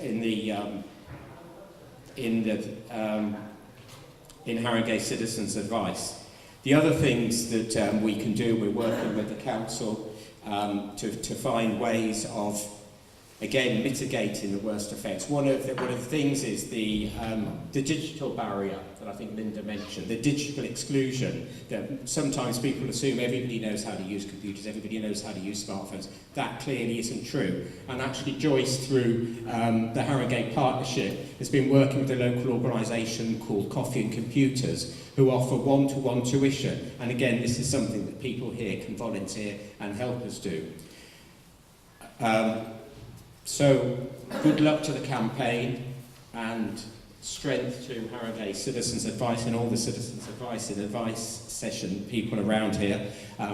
in Haringey Citizens Advice. The other things that we can do, we're working with the council to find ways of, again, mitigating the worst effects. One of the things is the digital barrier that I think Linda mentioned, the digital exclusion, that sometimes people assume everybody knows how to use computers, everybody knows how to use smartphones. That clearly isn't true. And actually Joyce, through the Haringey Partnership, has been working with a local organisation called Coffee and Computers, who offer one-to-one tuition. And again, this is something that people here can volunteer and help us do. So, good luck to the campaign and strength to Haringey Citizens Advice and all the Citizens Advice session people around here.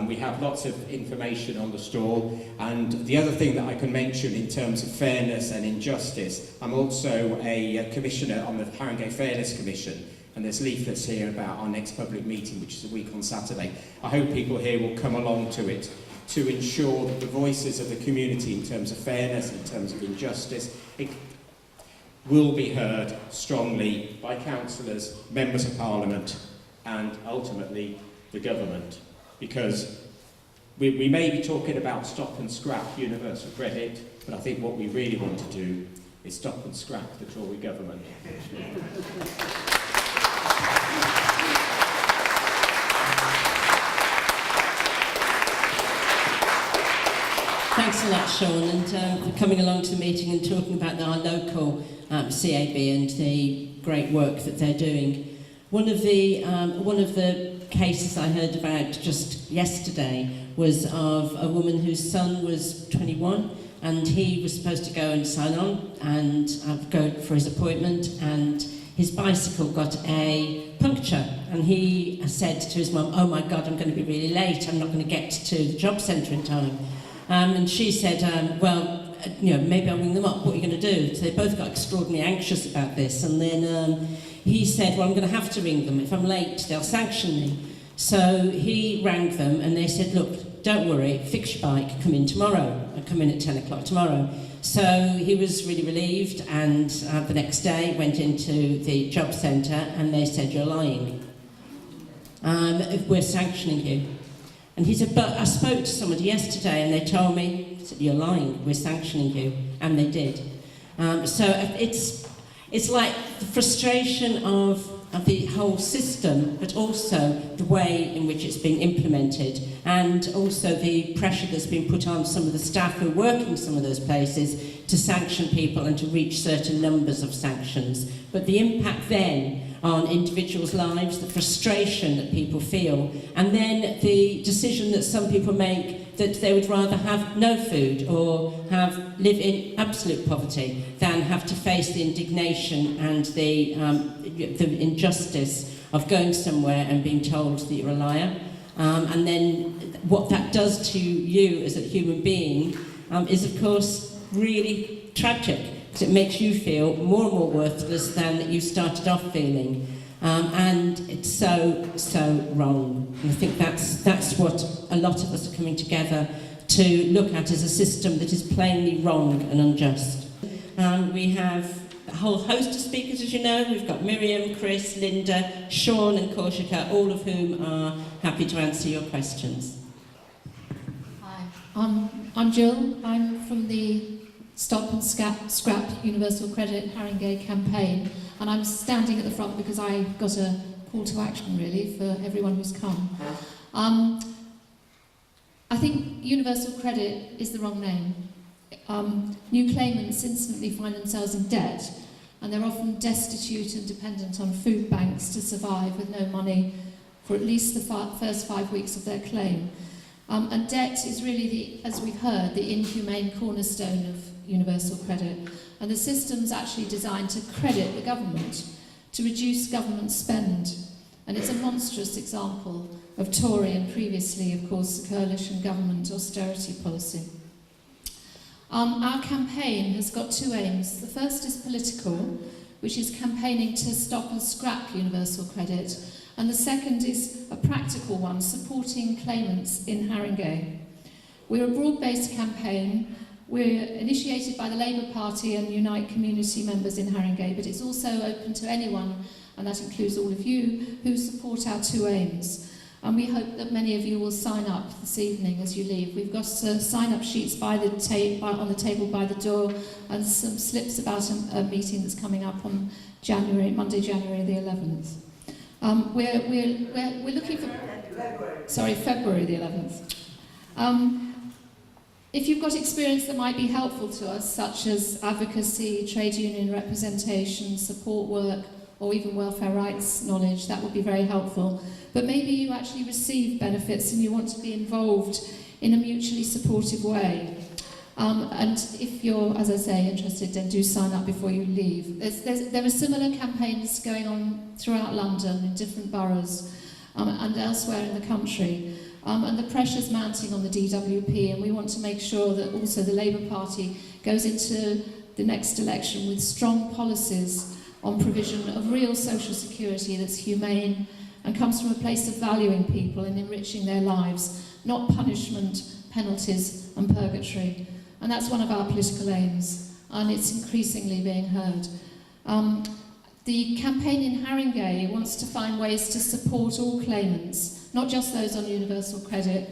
We have lots of information on the stall, and the other thing that I can mention in terms of fairness and injustice, I'm also a commissioner on the Haringey Fairness Commission, and there's leaflets here about our next public meeting, which is a week on Saturday. I hope people here will come along to it to ensure that the voices of the community in terms of fairness, in terms of injustice, it will be heard strongly by councillors, members of parliament, and ultimately the government. Because we may be talking about stop and scrap universal credit, but I think what we really want to do is stop and scrap the Tory government. Thanks a lot, Sean, and for coming along to the meeting and talking about our local CAB and the great work that they're doing. One of the cases I heard about just yesterday was of a woman whose son was 21, and he was supposed to go and sign on and go for his appointment, and his bicycle got a puncture, and he said to his mum, "Oh my God, I'm going to be really late. I'm not going to get to the job centre in time." And she said, well, maybe I'll ring them up. What are you going to do? So they both got extraordinarily anxious about this. And then he said, well, I'm going to have to ring them. If I'm late, they'll sanction me. So he rang them, and they said, look, don't worry, fix your bike, come in tomorrow. I'll come in at 10 o'clock tomorrow. So he was really relieved, and the next day went into the job centre, and they said, you're lying. We're sanctioning you. And he said, but I spoke to somebody yesterday and they told me, you're lying, we're sanctioning you. And they did. So it's like the frustration of the whole system, but also the way in which it's being implemented, and also the pressure that's been put on some of the staff who work in some of those places to sanction people and to reach certain numbers of sanctions. But the impact then on individuals' lives, the frustration that people feel, and then the decision that some people make that they would rather have no food or live in absolute poverty than have to face the indignation and the injustice of going somewhere and being told that you're a liar. And then what that does to you as a human being is, of course, really tragic, because it makes you feel more and more worthless than you started off feeling. And it's so wrong. And I think that's what a lot of us are coming together to look at as a system that is plainly wrong and unjust. We have a whole host of speakers, as you know. We've got Miriam, Chris, Linda, Sean and Korshika, all of whom are happy to answer your questions. Hi, I'm Jill. I'm from the Stop and Scrap Universal Credit Haringey campaign, and I'm standing at the front because I got a call to action really for everyone who's come. I think Universal Credit is the wrong name. New claimants instantly find themselves in debt, and they're often destitute and dependent on food banks to survive with no money for at least the first 5 weeks of their claim. And debt is really, as we've heard, the inhumane cornerstone of universal credit. And the system's actually designed to credit the government, to reduce government spend. And it's a monstrous example of Tory and previously, of course, the coalition government austerity policy. Our campaign has got two aims. The first is political, which is campaigning to stop and scrap universal credit And the second is a practical one, supporting claimants in Haringey. We're a broad-based campaign. We're initiated by the Labour Party and Unite community members in Haringey, but it's also open to anyone, and that includes all of you, who support our two aims. And we hope that many of you will sign up this evening as you leave. We've got sign-up sheets on the table by the door, and some slips about a meeting that's coming up on Monday, January the 11th. We're looking for... Sorry, February the 11th. If you've got experience that might be helpful to us, such as advocacy, trade union representation, support work, or even welfare rights knowledge, that would be very helpful. But maybe you actually receive benefits and you want to be involved in a mutually supportive way. And if you're, as I say, interested, then do sign up before you leave. There are similar campaigns going on throughout London in different boroughs and elsewhere in the country. And the pressure's mounting on the DWP, and we want to make sure that also the Labour Party goes into the next election with strong policies on provision of real social security that's humane and comes from a place of valuing people and enriching their lives, not punishment, penalties and purgatory. And that's one of our political aims, and it's increasingly being heard. The campaign in Haringey wants to find ways to support all claimants, not just those on universal credit,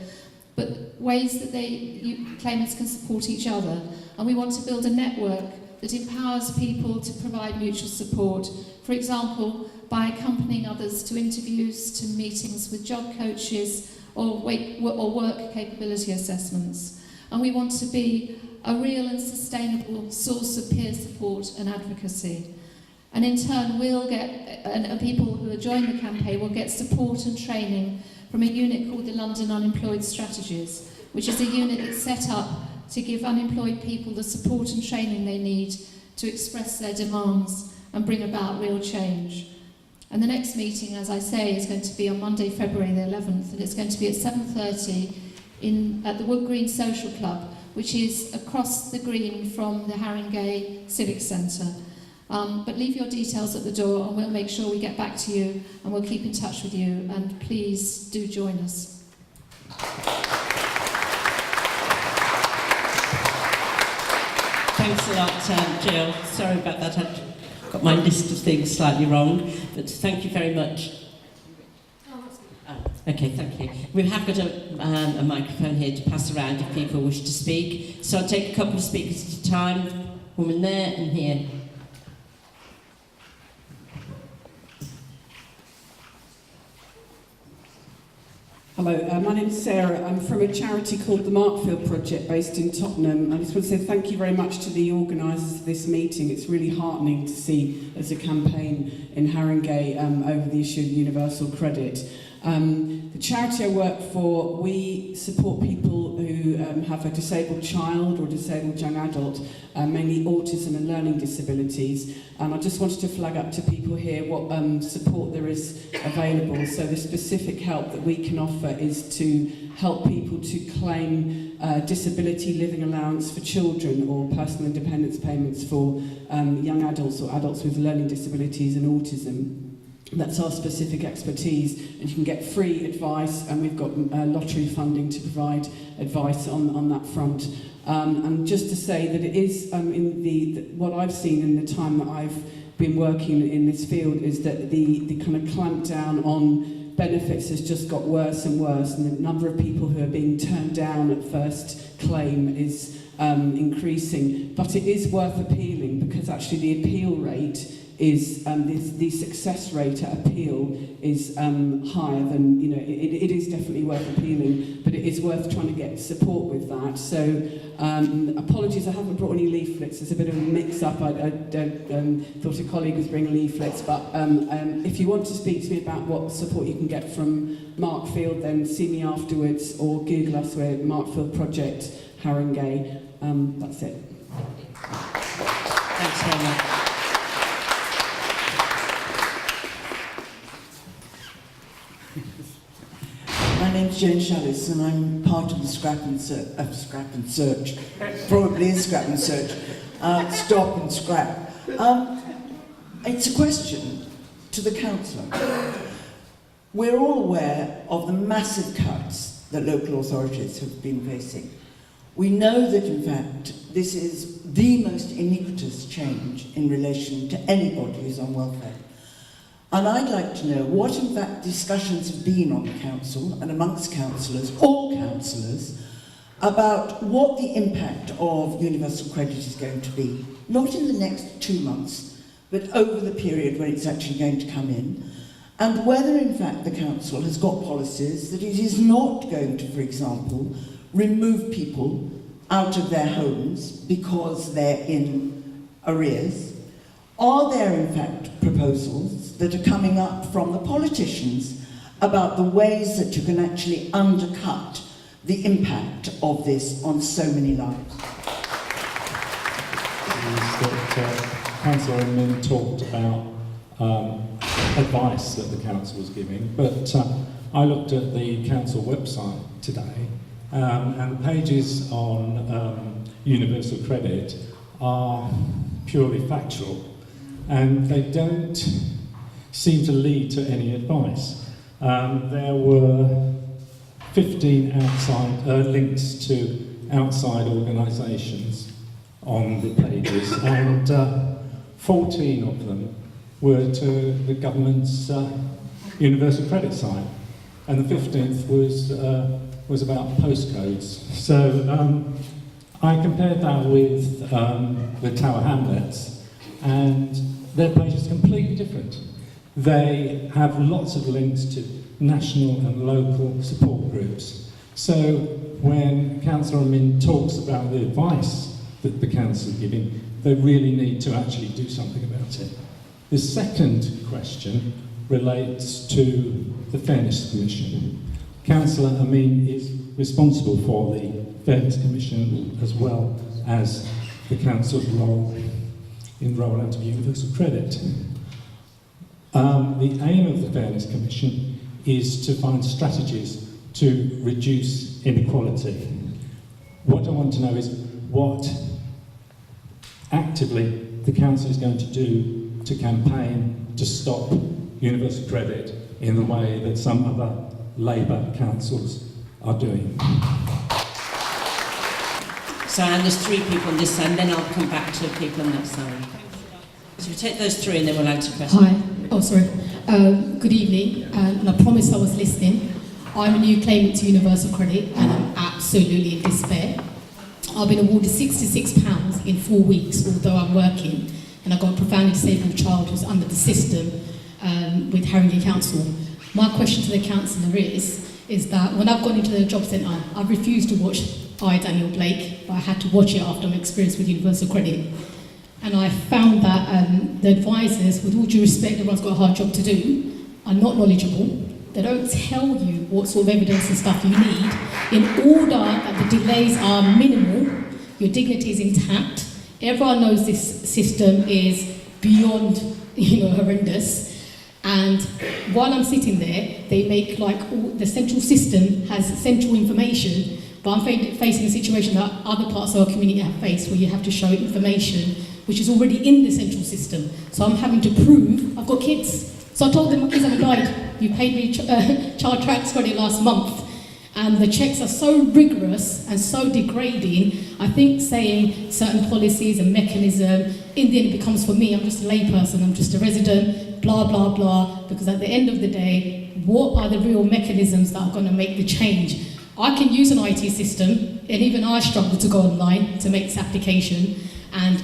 but ways that claimants can support each other. And we want to build a network that empowers people to provide mutual support, for example, by accompanying others to interviews, to meetings with job coaches, or work capability assessments. And we want to be a real and sustainable source of peer support and advocacy. And in turn, and people who are joining the campaign will get support and training from a unit called the London Unemployed Strategies, which is a unit that's set up to give unemployed people the support and training they need to express their demands and bring about real change. And the next meeting, as I say, is going to be on Monday, February the 11th, and it's going to be at 7:30 at the Wood Green Social Club, which is across the green from the Haringey Civic Centre. But leave your details at the door and we'll make sure we get back to you and we'll keep in touch with you, and please do join us. Thanks a lot, Jill. Sorry about that. I've got my list of things slightly wrong, but thank you very much. Okay, thank you. We have got a microphone here to pass around if people wish to speak. So I'll take a couple of speakers at a time. Woman there and here. Hello, my name's Sarah. I'm from a charity called the Markfield Project based in Tottenham. I just want to say thank you very much to the organisers of this meeting. It's really heartening to see as a campaign in Haringey over the issue of universal credit. The charity I work for, we support people who have a disabled child or disabled young adult, mainly autism and learning disabilities. And I just wanted to flag up to people here what support there is available. So the specific help that we can offer is to help people to claim disability living allowance for children or personal independence payments for young adults or adults with learning disabilities and autism. That's our specific expertise, and you can get free advice, and we've got lottery funding to provide advice on that front. And just to say that it is, what I've seen in the time that I've been working in this field is that the kind of clamp down on benefits has just got worse and worse, and the number of people who are being turned down at first claim is increasing. But it is worth appealing, because actually the appeal rate is the success rate at appeal is higher than, it is definitely worth appealing, but it is worth trying to get support with that. So apologies, I haven't brought any leaflets. There's a bit of a mix-up. I thought a colleague was bringing leaflets, but if you want to speak to me about what support you can get from Markfield, then see me afterwards or Google us. We're Markfield Project Haringey. That's it. Thanks very much. My name's Jane Shallis, and I'm part of the Scrap and Search. Probably is Scrap and Search. Stop and Scrap. It's a question to the councillor. We're all aware of the massive cuts that local authorities have been facing. We know that, in fact, this is the most iniquitous change in relation to anybody who's on welfare. And I'd like to know what, in fact, discussions have been on the council and amongst councillors, all councillors, about what the impact of universal credit is going to be, not in the next 2 months, but over the period when it's actually going to come in, and whether, in fact, the council has got policies that it is not going to, for example, remove people out of their homes because they're in arrears. Are there, in fact, proposals that are coming up from the politicians about the ways that you can actually undercut the impact of this on so many lives? Councillor Inman talked about advice that the council was giving, but I looked at the council website today, and the pages on universal credit are purely factual, and they don't seem to lead to any advice. There were 15 links to outside organisations on the pages, and 14 of them were to the government's universal credit site, and the 15th was about postcodes. So I compared that with the Tower Hamlets, and their pages are completely different. They have lots of links to national and local support groups. So when Councillor Amin talks about the advice that the council is giving, they really need to actually do something about it. The second question relates to the Fairness Commission. Councillor Amin is responsible for the Fairness Commission as well as the council's role in rollout of universal credit. The aim of the Fairness Commission is to find strategies to reduce inequality. What I want to know is what actively the council is going to do to campaign to stop universal credit in the way that some other Labour councils are doing. So, and there's 3 people on this side, and then I'll come back to people on that side. So we take those 3 and then we'll answer questions. Hi. Oh, sorry. Good evening, and I promised I was listening. I'm a new claimant to universal credit, and I'm absolutely in despair. I've been awarded £66 in 4 weeks, although I'm working, and I've got a profoundly disabled child who's under the system with Haringey Council. My question to the councillor is that when I've gone into the job centre, I've refused to watch Daniel Blake, but I had to watch it after my experience with universal credit. And I found that the advisors, with all due respect, everyone's got a hard job to do, are not knowledgeable. They don't tell you what sort of evidence and stuff you need in order that the delays are minimal, your dignity is intact. Everyone knows this system is beyond, horrendous. And while I'm sitting there, they make the central system has central information, but I'm facing a situation that other parts of our community have faced, where you have to show information which is already in the central system. So I'm having to prove I've got kids. So I told them my kids haven't died. You paid me child tax credit last month. And the checks are so rigorous and so degrading. I think saying certain policies and mechanism, in the end it becomes, for me, I'm just a layperson, I'm just a resident, blah, blah, blah. Because at the end of the day, what are the real mechanisms that are going to make the change? I can use an IT system, and even I struggle to go online to make this application. And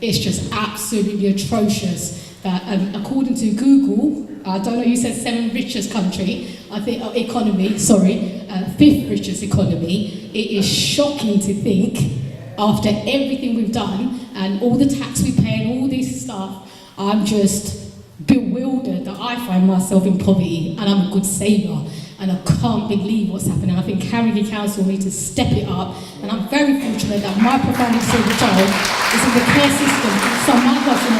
it's just absolutely atrocious that according to Google, I don't know, you said 7th richest country, I think, economy, sorry, 5th richest economy. It is shocking to think, after everything we've done and all the tax we pay and all this stuff, I'm just bewildered that I find myself in poverty, and I'm a good saver. And I can't believe what's happening. I think Haringey Council need to step it up. And I'm very fortunate that my profoundly disabled child is in the care system. So my question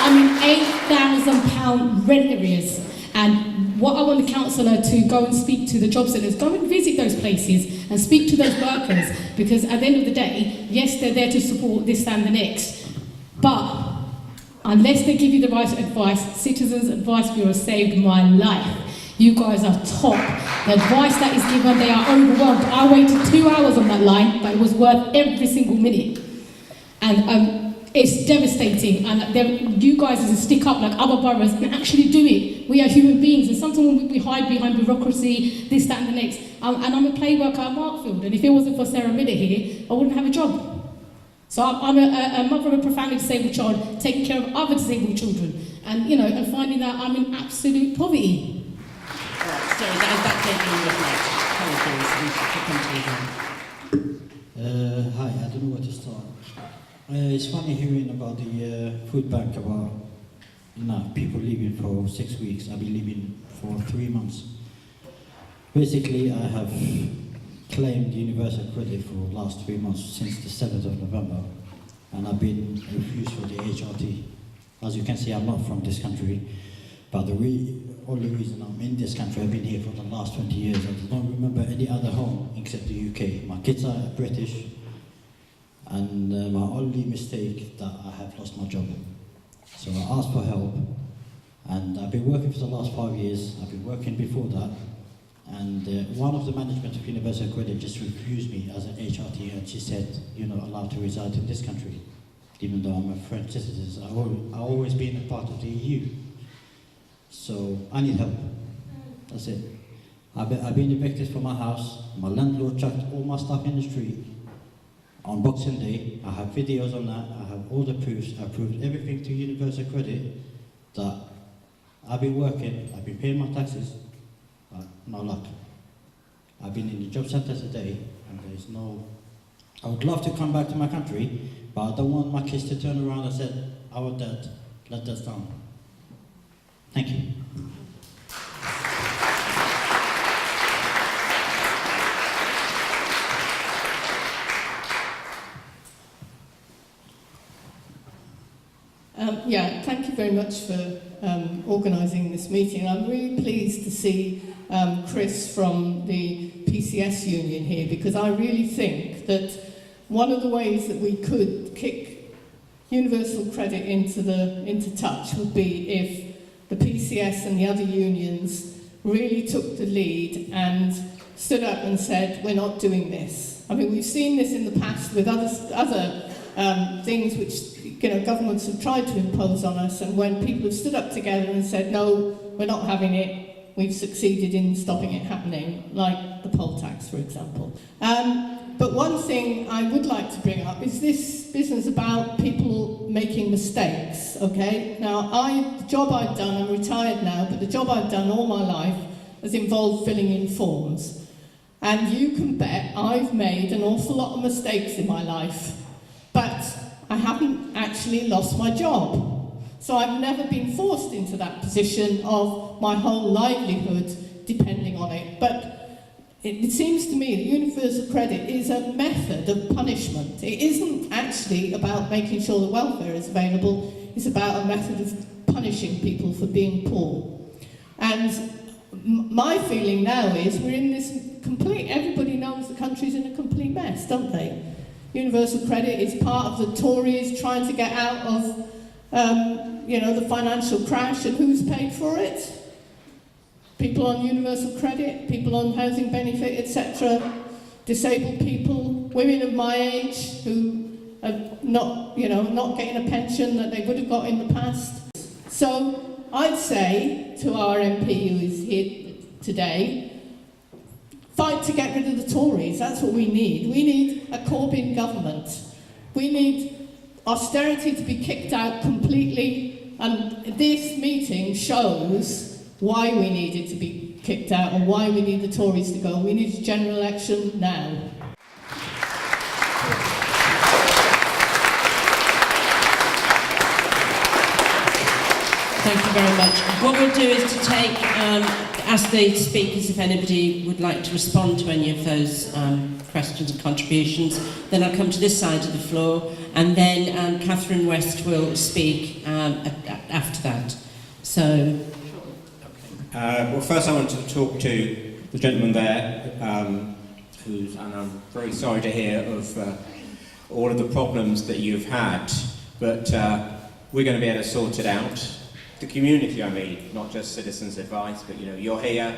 I'm in £8,000 rent arrears. And what I want the councillor to go and speak to the job centres, go and visit those places and speak to those workers. Because at the end of the day, yes, they're there to support this and the next. But unless they give you the right advice, Citizens Advice Bureau saved my life. You guys are top. The advice that is given, they are overwhelmed. I waited 2 hours on that line, but it was worth every single minute. And it's devastating. And you guys need to stick up like other boroughs and actually do it. We are human beings, and sometimes we hide behind bureaucracy, this, that, and the next. And I'm a play worker at Markfield, and if it wasn't for Sarah Midder here, I wouldn't have a job. So I'm a mother of a profoundly disabled child, taking care of other disabled children, and and finding that I'm in absolute poverty. Sorry, that gentleman was next. Hi, I don't know where to start. It's funny hearing about the food bank, about people leaving for 6 weeks. I've been leaving for 3 months. Basically, I have claimed universal credit for the last 3 months since the 7th of November, and I've been refused for the HRT. As you can see, I'm not from this country, but the only reason I'm in this country, I've been here for the last 20 years. I don't remember any other home except the UK. My kids are British, and my only mistake that I have lost my job. So I asked for help, and I've been working for the last 5 years. I've been working before that, and one of the management of Universal Credit just refused me as an HRT, and she said, "You're not allowed to reside in this country," even though I'm a French citizen. I've always been a part of the EU. So I need help. That's it. I've been evicted from my house. My landlord chucked all my stuff in the street on Boxing Day. I have videos on that. I have all the proofs. I proved everything to Universal Credit that I've been working. I've been paying my taxes, but no luck. I've been in the job centre today, and there's no. I would love to come back to my country, but I don't want my kids to turn around and say, "Our dad let us down." Thank you. Thank you very much for organising this meeting. I'm really pleased to see Chris from the PCS union here, because I really think that one of the ways that we could kick universal credit into touch would be if the PCS and the other unions really took the lead and stood up and said, "We're not doing this." I mean, we've seen this in the past with other things which governments have tried to impose on us, and when people have stood up together and said, "No, we're not having it," we've succeeded in stopping it happening, like the poll tax, for example. But one thing I would like to bring up is this business about people making mistakes, okay? Now, the job I've done, I'm retired now, but the job I've done all my life has involved filling in forms. And you can bet I've made an awful lot of mistakes in my life, but I haven't actually lost my job. So I've never been forced into that position of my whole livelihood depending on it. But it seems to me that universal credit is a method of punishment. It isn't actually about making sure the welfare is available. It's about a method of punishing people for being poor. And my feeling now is we're in this everybody knows the country's in a complete mess, don't they? Universal credit is part of the Tories trying to get out of the financial crash, and who's paid for it? People on universal credit, people on housing benefit, etc., disabled people, women of my age who are not getting a pension that they would have got in the past. So I'd say to our MP who is here today, fight to get rid of the Tories. That's what we need. We need a Corbyn government. We need austerity to be kicked out completely, and this meeting shows why we need it to be kicked out and why we need the Tories to go. We need a general election now. Thank you very much. What we'll do is to ask the speakers if anybody would like to respond to any of those questions and contributions. Then I'll come to this side of the floor, and then Catherine West will speak after that. So. Well, first I wanted to talk to the gentleman there, and I'm very sorry to hear of all of the problems that you've had, but we're going to be able to sort it out. the community, I mean, not just citizens' advice, but you know, you're here,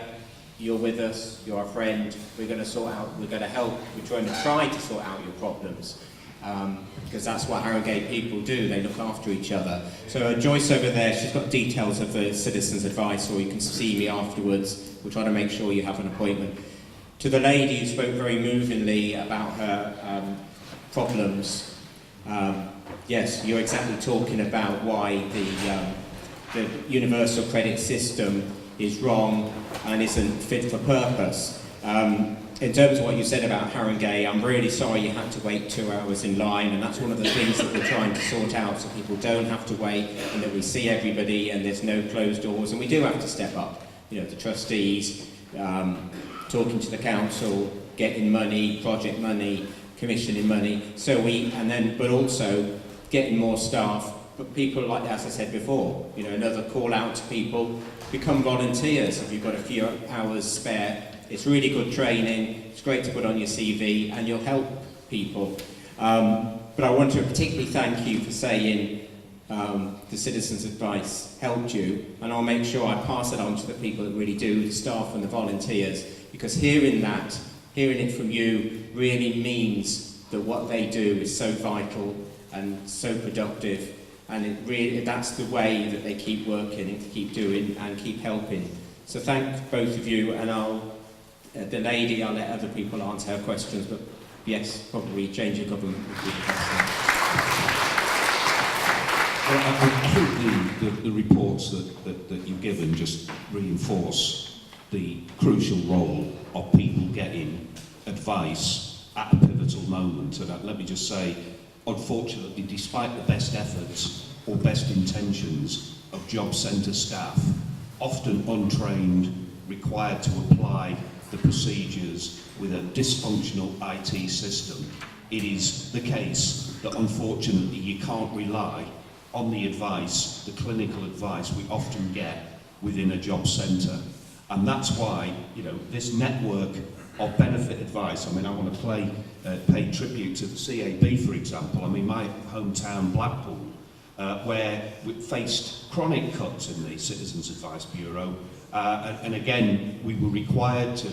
you're with us, you're a friend, we're going to sort out, we're going to help, we're trying to try to sort out your problems. Because that's what Haringey people do, they look after each other. So Joyce over there, she's got details of the citizens' advice, or you can see me afterwards. We'll try to make sure you have an appointment. To the lady who spoke very movingly about her problems, yes, you're exactly talking about why the universal credit system is wrong and isn't fit for purpose. In terms of what you said about Haringey, I'm really sorry you had to wait 2 hours in line, and that's one of the things that we're trying to sort out, so people don't have to wait and that we see everybody and there's no closed doors, and we do have to step up. You know, the trustees, talking to the council, getting money, project money, commissioning money, but also getting more staff, but people like, as I said before, you know, another call out to people, become volunteers if you've got a few hours spare. It's really good training, it's great to put on your CV, and you'll help people. But I want to particularly thank you for saying the citizens' advice helped you, and I'll make sure I pass it on to the people that really do, the staff and the volunteers, because hearing it from you really means that what they do is so vital and so productive, and that's the way that they keep working and keep doing and keep helping. So thank both of you, and the lady, I'll let other people answer her questions, but yes, probably change of government would be the best thing. Well, I think the reports that you've given just reinforce the crucial role of people getting advice at a pivotal moment. And let me just say, unfortunately, despite the best efforts or best intentions of job centre staff, often untrained, required to apply the procedures with a dysfunctional IT system, it is the case that unfortunately you can't rely on the advice, the clinical advice we often get within a job centre. And that's why, you know, this network of benefit advice, I mean, I want to pay tribute to the CAB, for example. I mean, my hometown, Blackpool, where we faced chronic cuts in the Citizens Advice Bureau, and again, we were required to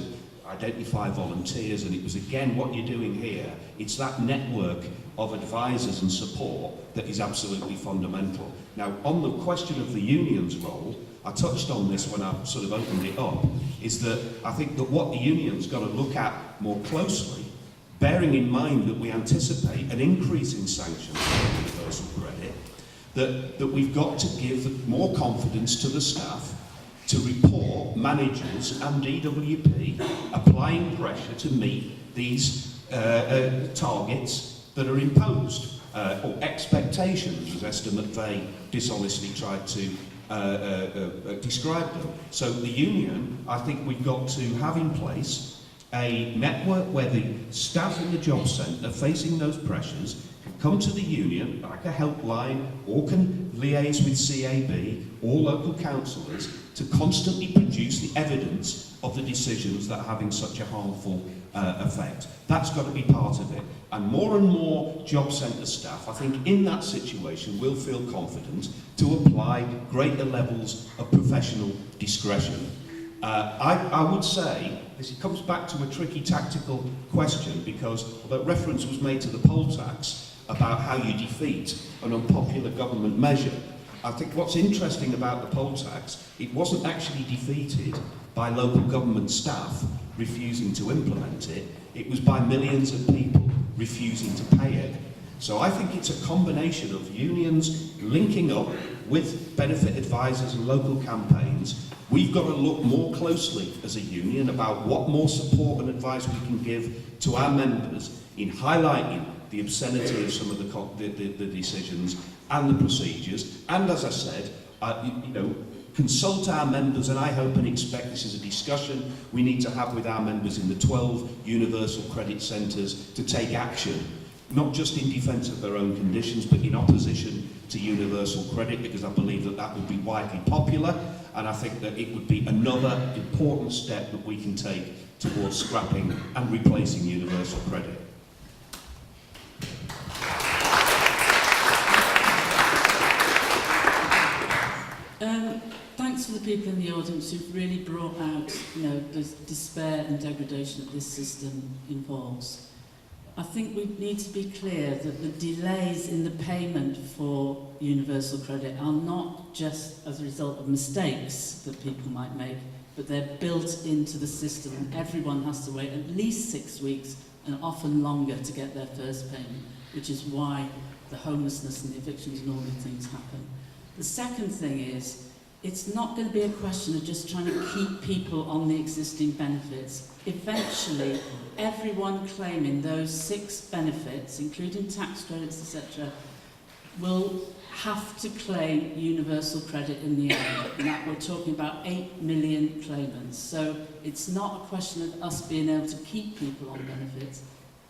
identify volunteers, and it was again what you're doing here. It's that network of advisors and support that is absolutely fundamental. Now, on the question of the union's role, I touched on this when I sort of opened it up, is that I think that what the union's got to look at more closely, bearing in mind that we anticipate an increase in sanctions for universal credit, that we've got to give more confidence to the staff to report managers and DWP applying pressure to meet these targets that are imposed, or expectations, as Estimate Bay dishonestly tried to describe them. So the union, I think we've got to have in place a network where the staff in the job centre facing those pressures can come to the union, like a helpline, or can liaise with CAB or local councillors to constantly produce the evidence of the decisions that are having such a harmful effect. That's got to be part of it. And more job centre staff, I think in that situation, will feel confident to apply greater levels of professional discretion. I would say, this comes back to a tricky tactical question, because although reference was made to the poll tax about how you defeat an unpopular government measure, I think what's interesting about the poll tax, it wasn't actually defeated by local government staff refusing to implement it, it was by millions of people refusing to pay it. So I think it's a combination of unions linking up with benefit advisors and local campaigns. We've got to look more closely as a union about what more support and advice we can give to our members in highlighting the obscenity of some of the decisions and the procedures, and as I said, consult our members, and I hope and expect this is a discussion we need to have with our members in the 12 universal credit centres to take action, not just in defence of their own conditions, but in opposition to universal credit, because I believe that that would be widely popular, and I think that it would be another important step that we can take towards scrapping and replacing universal credit. Thanks for the people in the audience who've really brought out, the despair and degradation that this system involves. I think we need to be clear that the delays in the payment for universal credit are not just as a result of mistakes that people might make, but they're built into the system, and everyone has to wait at least 6 weeks and often longer to get their first payment, which is why the homelessness and the evictions and all the things happen. The second thing is, it's not going to be a question of just trying to keep people on the existing benefits. Eventually, everyone claiming those 6 benefits, including tax credits, etc., will have to claim universal credit in the end. And that we're talking about 8 million claimants. So it's not a question of us being able to keep people on benefits.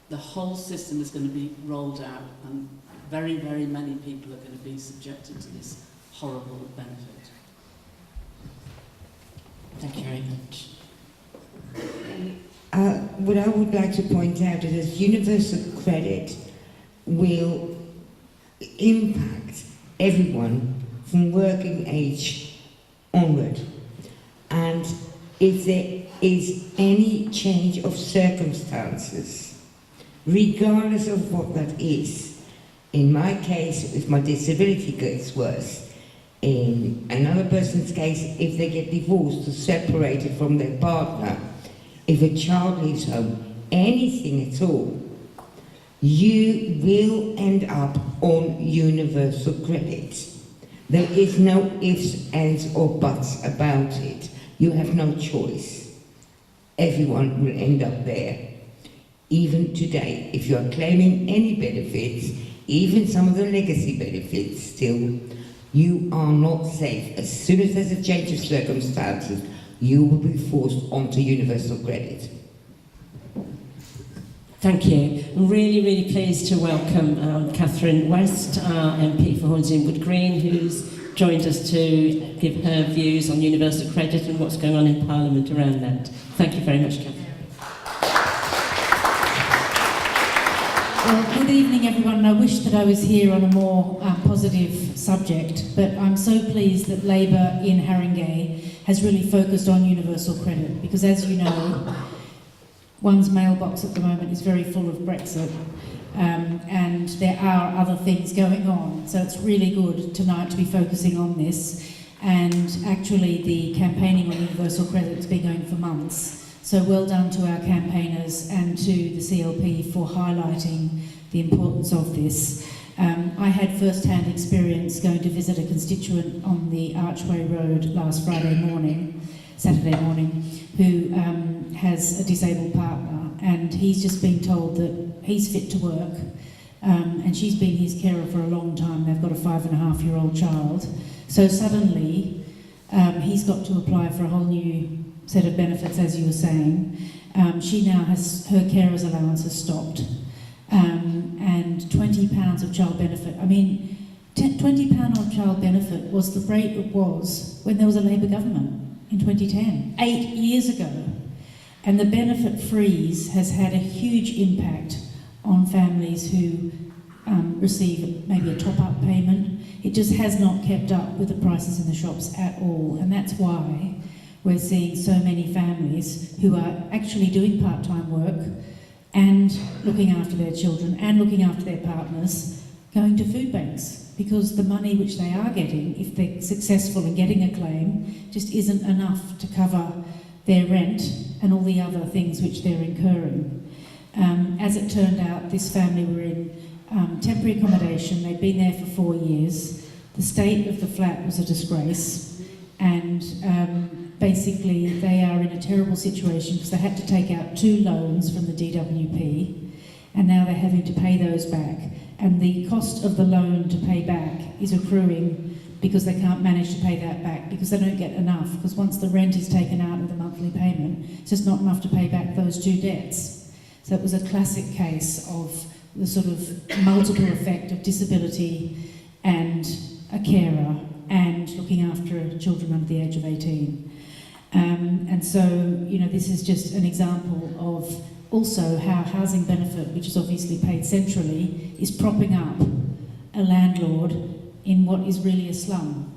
The whole system is going to be rolled out, and very, very many people are going to be subjected to this horrible benefit. Thank you very much. What I would like to point out is that universal credit will impact everyone from working age onward. And if there is any change of circumstances, regardless of what that is, in my case, if my disability gets worse, in another person's case, if they get divorced or separated from their partner, if a child leaves home, anything at all, you will end up on universal credit. There is no ifs, ands or buts about it. You have no choice. Everyone will end up there. Even today, if you are claiming any benefits, even some of the legacy benefits still, you are not safe. As soon as there's a change of circumstances, you will be forced onto universal credit. Thank you. I'm really, really pleased to welcome Catherine West, MP for Hornsey and Wood Green, who's joined us to give her views on universal credit and what's going on in Parliament around that. Thank you very much, Catherine. Well, good evening, everyone. I wish that I was here on a more positive subject, but I'm so pleased that Labour in Haringey has really focused on universal credit, because as you know, one's mailbox at the moment is very full of Brexit, and there are other things going on. So it's really good tonight to be focusing on this. And actually, the campaigning on universal credit has been going for months. So well done to our campaigners and to the CLP for highlighting the importance of this. I had first-hand experience going to visit a constituent on the Archway Road last Saturday morning, who has a disabled partner, and he's just been told that he's fit to work, and she's been his carer for a long time. They've got a 5.5-year-old child. So suddenly, he's got to apply for a whole new set of benefits, as you were saying. She now has, her carer's allowance has stopped. And £20 of child benefit. I mean, £20 on child benefit was the rate it was when there was a Labour government in 2010, 8 years ago. And the benefit freeze has had a huge impact on families who receive maybe a top-up payment. It just has not kept up with the prices in the shops at all. And that's why we're seeing so many families who are actually doing part-time work and looking after their children and looking after their partners, going to food banks, because the money which they are getting, if they're successful in getting a claim, just isn't enough to cover their rent and all the other things which they're incurring. As it turned out, this family were in temporary accommodation. They'd been there for 4 years. The state of the flat was a disgrace, and basically they are in a terrible situation because they had to take out 2 loans from the DWP, and now they're having to pay those back. And the cost of the loan to pay back is accruing because they can't manage to pay that back, because they don't get enough, because once the rent is taken out of the monthly payment, it's just not enough to pay back those 2 debts. So it was a classic case of the sort of multiple effect of disability and a carer and looking after children under the age of 18. And so, you know, this is just an example of also how housing benefit, which is obviously paid centrally, is propping up a landlord in what is really a slum.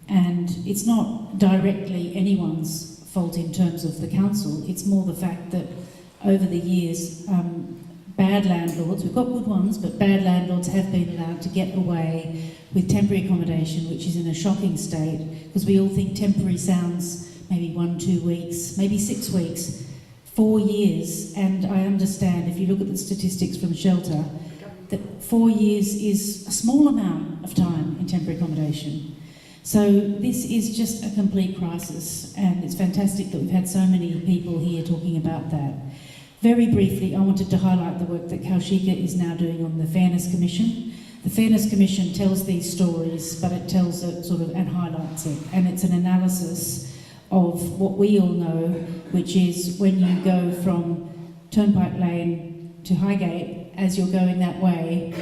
And it's not directly anyone's fault in terms of the council, it's more the fact that over the years, bad landlords, we've got good ones, but bad landlords have been allowed to get away with temporary accommodation, which is in a shocking state, because we all think temporary sounds maybe 1-2 weeks, maybe 6 weeks, 4 years, and I understand if you look at the statistics from Shelter, that 4 years is a small amount of time in temporary accommodation. So this is just a complete crisis, and it's fantastic that we've had so many people here talking about that. Very briefly, I wanted to highlight the work that Kaushika is now doing on the Fairness Commission. The Fairness Commission tells these stories, but it tells it sort of and highlights it, and it's an analysis of what we all know, which is when you go from Turnpike Lane to Highgate, as you're going that way,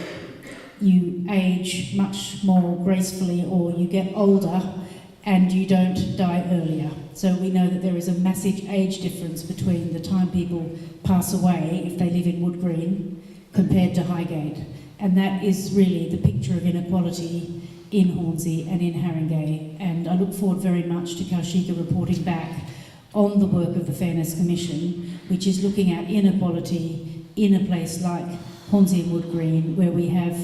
you age much more gracefully, or you get older and you don't die earlier. So we know that there is a massive age difference between the time people pass away if they live in Wood Green compared to Highgate. And that is really the picture of inequality in Hornsey and in Haringey. And I look forward very much to Kaushika reporting back on the work of the Fairness Commission, which is looking at inequality in a place like Hornsey and Wood Green, where we have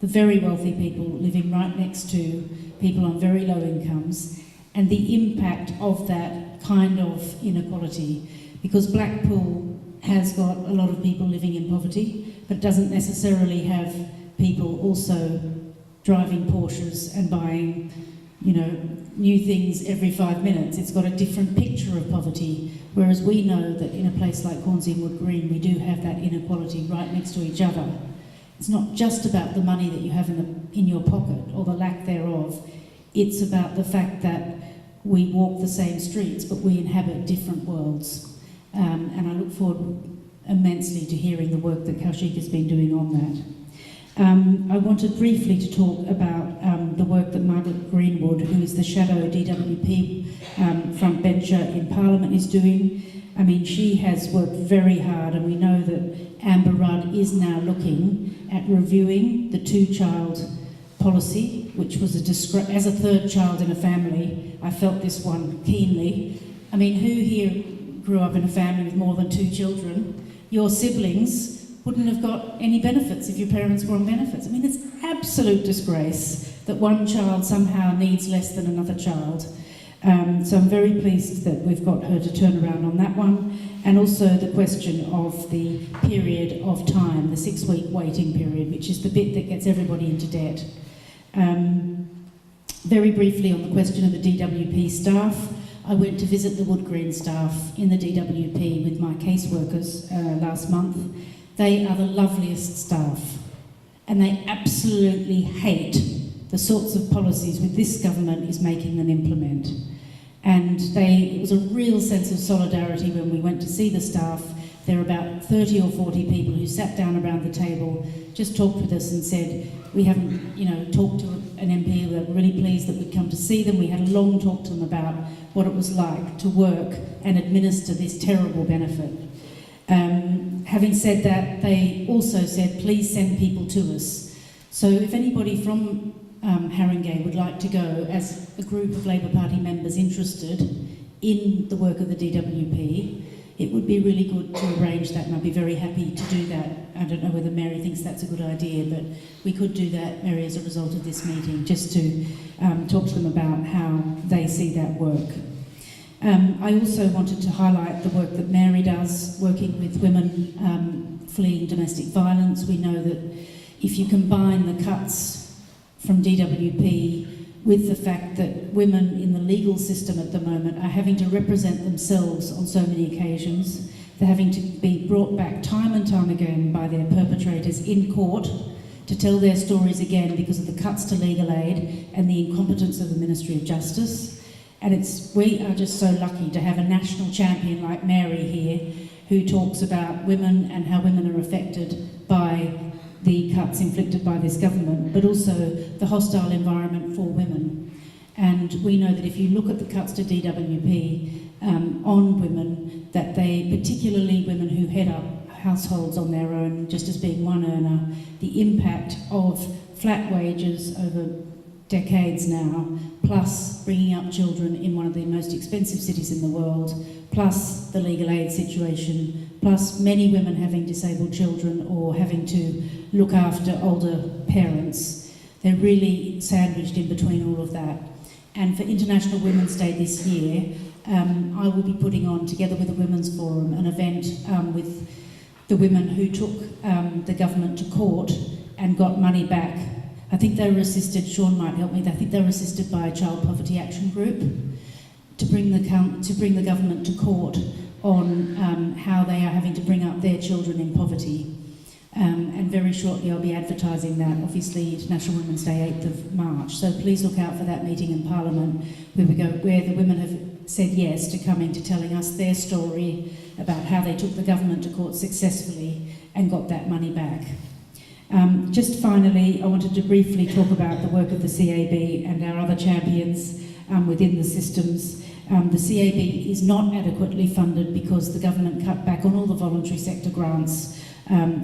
the very wealthy people living right next to people on very low incomes, and the impact of that kind of inequality. Because Blackpool has got a lot of people living in poverty, but doesn't necessarily have people also driving Porsches and buying, new things every 5 minutes. It's got a different picture of poverty, whereas we know that in a place like Hornsey and Wood Green, we do have that inequality right next to each other. It's not just about the money that you have in your pocket, or the lack thereof. It's about the fact that we walk the same streets, but we inhabit different worlds. And I look forward immensely to hearing the work that Kaushika's been doing on that. I wanted briefly to talk about the work that Margaret Greenwood, who is the shadow DWP frontbencher in Parliament, is doing. I mean, she has worked very hard, and we know that Amber Rudd is now looking at reviewing the two-child policy, which was as a third child in a family. I felt this one keenly. I mean, who here grew up in a family with more than 2 children? Your siblings wouldn't have got any benefits if your parents were on benefits. I mean, it's absolute disgrace that one child somehow needs less than another child. So I'm very pleased that we've got her to turn around on that one. And also the question of the period of time, the 6-week waiting period, which is the bit that gets everybody into debt. Very briefly on the question of the DWP staff, I went to visit the Wood Green staff in the DWP with my caseworkers last month. They are the loveliest staff, and they absolutely hate the sorts of policies which this government is making them implement. And it was a real sense of solidarity when we went to see the staff. There were about 30 or 40 people who sat down around the table, just talked with us and said, we haven't, talked to an MP, we were really pleased that we'd come to see them. We had a long talk to them about what it was like to work and administer this terrible benefit. Having said that, they also said, please send people to us. So if anybody from Haringey would like to go as a group of Labour Party members interested in the work of the DWP, it would be really good to arrange that, and I'd be very happy to do that. I don't know whether Mary thinks that's a good idea, but we could do that, Mary, as a result of this meeting, just to talk to them about how they see that work. I also wanted to highlight the work that Mary does, working with women fleeing domestic violence. We know that if you combine the cuts from DWP with the fact that women in the legal system at the moment are having to represent themselves on so many occasions, they're having to be brought back time and time again by their perpetrators in court to tell their stories again because of the cuts to legal aid and the incompetence of the Ministry of Justice. And we are just so lucky to have a national champion like Mary here who talks about women and how women are affected by the cuts inflicted by this government, but also the hostile environment for women. And we know that if you look at the cuts to DWP on women, that they, particularly women who head up households on their own, just as being one earner, the impact of flat wages over decades now, plus bringing up children in one of the most expensive cities in the world, plus the legal aid situation, plus many women having disabled children or having to look after older parents. They're really sandwiched in between all of that. And for International Women's Day this year, I will be putting on, together with the Women's Forum, an event with the women who took the government to court and got money back. I think they were assisted, Sean might help me, I think they were assisted by a Child Poverty Action Group to bring the government to court on how they are having to bring up their children in poverty. And very shortly I'll be advertising that, obviously International Women's Day 8th of March. So please look out for that meeting in Parliament where the women have said yes to coming to telling us their story about how they took the government to court successfully and got that money back. Just finally, I wanted to briefly talk about the work of the CAB and our other champions within the systems. The CAB is not adequately funded because the government cut back on all the voluntary sector grants